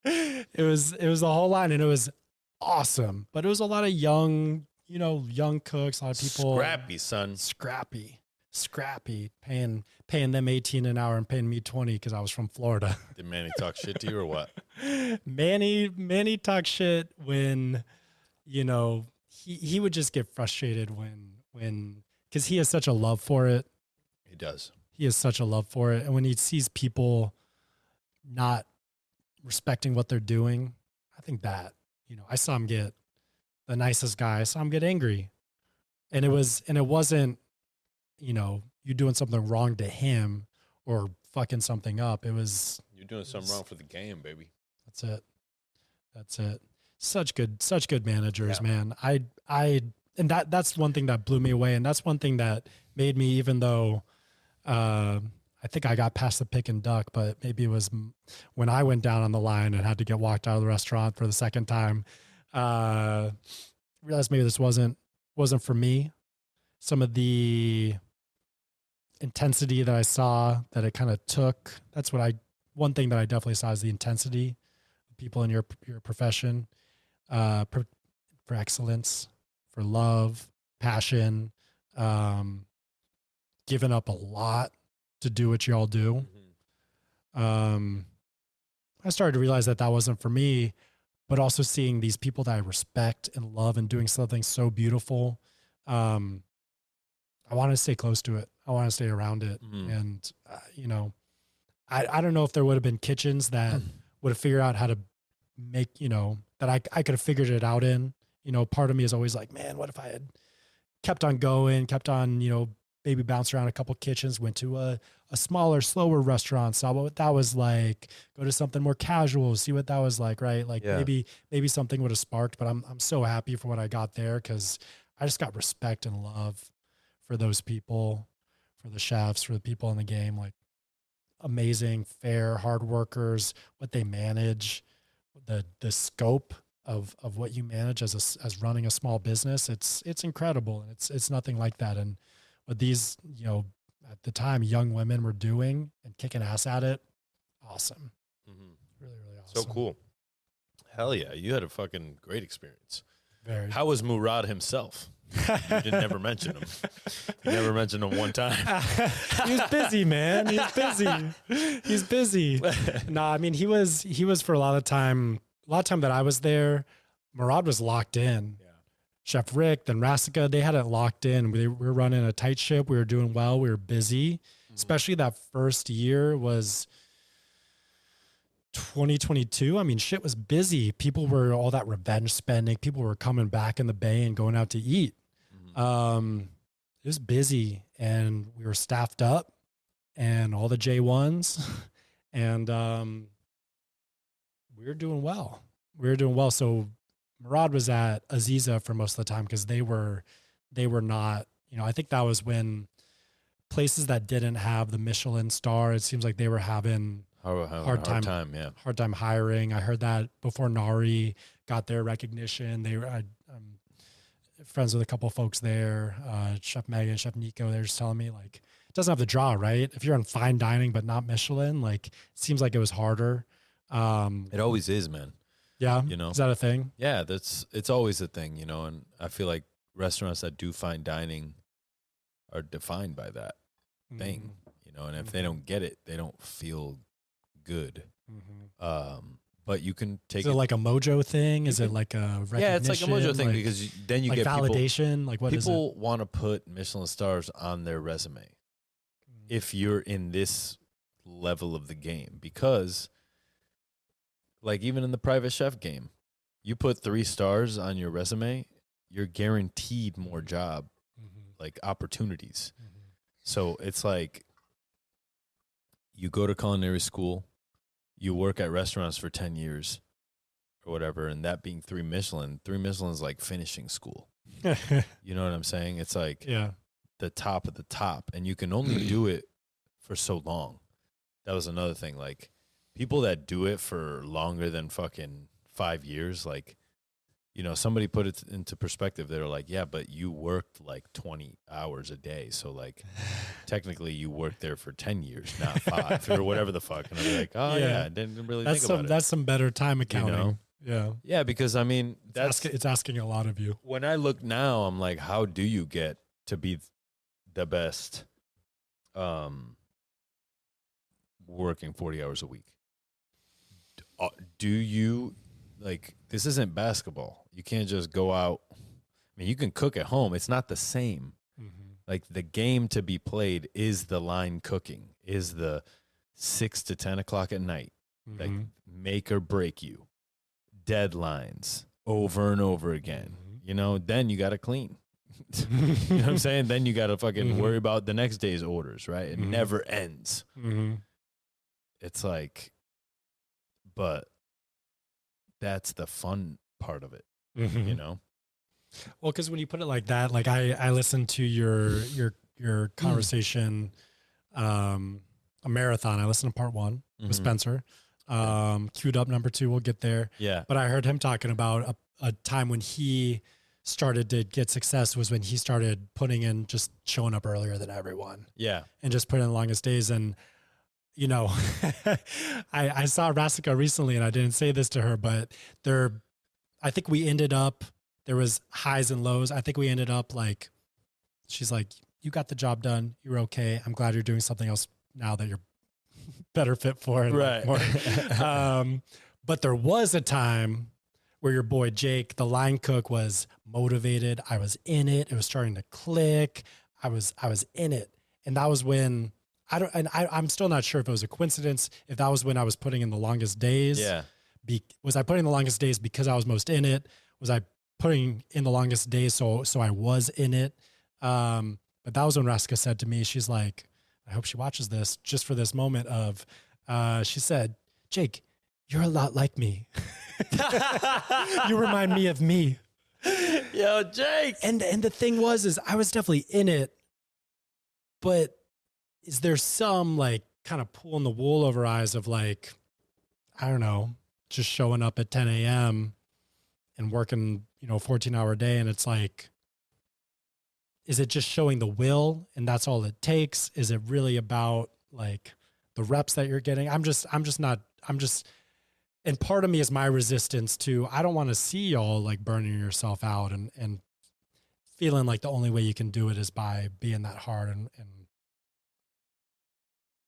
It was the whole line, and it was awesome. But it was a lot of young cooks, a lot of people. Scrappy, son. Scrappy. Paying them 18 an hour and paying me 20 because I was from Florida. Did Manny talk shit to you or what? Manny talked shit when, he would just get frustrated when because he has such a love for it. He does. He has such a love for it. And when he sees people not respecting what they're doing, I think that, I saw him get the nicest guy. So I'm get angry. And it wasn't, you doing something wrong to him or fucking something up. You're doing something wrong for the game, baby. That's it. Such good managers, man. And that's one thing that blew me away. And that's one thing that made me, even though, I think I got past the pick and duck, but maybe it was when I went down on the line and had to get walked out of the restaurant for the second time, realized maybe this wasn't for me. Some of the intensity that I saw that it kind of took, one thing that I definitely saw is the intensity of people in your profession, for excellence, for love, passion, giving up a lot to do what y'all do. I started to realize that wasn't for me, but also seeing these people that I respect and love and doing something so beautiful. I want to stay close to it. I want to stay around it. And, I don't know if there would have been kitchens that would have figured out how to make, that I could have figured it out in. Part of me is always like, man, what if I had kept on going, maybe bounced around a couple kitchens, went to a smaller, slower restaurant, saw what that was like, go to something more casual, see what that was like, right? Like maybe something would have sparked, but I'm so happy for what I got there because I just got respect and love for those people, for the chefs, for the people in the game, like amazing, fair, hard workers, what they manage, the scope of what you manage as running a small business. It's incredible. And it's nothing like that. And what these, at the time, young women were doing and kicking ass at it, awesome. Really, really awesome. So cool. Hell yeah. You had a fucking great experience. Very. How was Murad himself? You didn't never mention him. You never mentioned him one time. He was busy, man. He's busy. No, I mean, he was for a lot of time that I was there, Murad was locked in. Yeah. Chef Rick, then Rasika, they had it locked in. We were running a tight ship. We were doing well. We were busy. Especially that first year was 2022. I mean, shit was busy. People were all that revenge spending. People were coming back in the Bay and going out to eat. It was busy and we were staffed up and all the J1s and, we were doing well. So Murad was at Aziza for most of the time because they were not, I think that was when places that didn't have the Michelin star, it seems like they were having hard time hiring. I heard that before Nari got their recognition. They were I'm friends with a couple of folks there, Chef Megan, Chef Nico. They're just telling me like it doesn't have the draw, right? If you're in fine dining but not Michelin, like it seems like it was harder. It always is, man. Yeah. Is that a thing? Yeah, it's always a thing, and I feel like restaurants that do fine dining are defined by that thing, and if they don't get it, they don't feel good. But you can take Is it like a mojo thing? Is it like a recognition? Yeah, it's like a mojo thing because then you get validation. Like what is it? People want to put Michelin stars on their resume if you're in this level of the game because like even in the private chef game, you put 3 stars on your resume, you're guaranteed more job, like opportunities. So it's like you go to culinary school, you work at restaurants for 10 years or whatever, and that being 3 Michelin is like finishing school. You know what I'm saying? It's like the top of the top, and you can only do it for so long. That was another thing, like people that do it for longer than fucking 5 years, like, somebody put it into perspective. They're like, yeah, but you worked like 20 hours a day. So like technically you worked there for 10 years, not 5 or whatever the fuck. And I'm like, oh yeah, I didn't really think about it. That's some better time accounting. Yeah. Yeah. Because I mean, it's asking a lot of you. When I look now, I'm like, how do you get to be the best, working 40 hours a week? Do you like, this isn't basketball. You can't just go out. I mean, you can cook at home. It's not the same. Like the game to be played is the line cooking, is the 6 to 10 o'clock at night, like make or break you, deadlines over and over again. then you got to clean. You know what I'm saying? Then you got to fucking worry about the next day's orders, right? It never ends. It's like, but that's the fun part of it, Well, because when you put it like that, like I listened to your conversation, a marathon. I listened to part 1 with Spencer. Queued up number 2. We'll get there. Yeah. But I heard him talking about a time when he started to get success was when he started putting in just showing up earlier than everyone. Yeah. And just putting in the longest days. And, I saw Rasika recently, and I didn't say this to her, but I think we ended up, there was highs and lows. I think we ended up like, she's like, you got the job done. You're okay. I'm glad you're doing something else now that you're better fit for it. Right. But there was a time where your boy Jake, the line cook, was motivated. I was in it. It was starting to click. I was in it. And that was when I'm still not sure if it was a coincidence, if that was when I was putting in the longest days. Yeah. Was I putting in the longest days because I was most in it? Was I putting in the longest days so I was in it? But that was when Rasika said to me, she's like, I hope she watches this just for this moment of, she said, Jake, you're a lot like me. You remind me of me. Yo, Jake. And the thing is I was definitely in it, but is there some like kind of pulling the wool over eyes of like, I don't know, just showing up at 10 a.m. and working, 14-hour day. And it's like, is it just showing the will and that's all it takes? Is it really about like the reps that you're getting? And part of me is my resistance to, I don't want to see y'all like burning yourself out and feeling like the only way you can do it is by being that hard and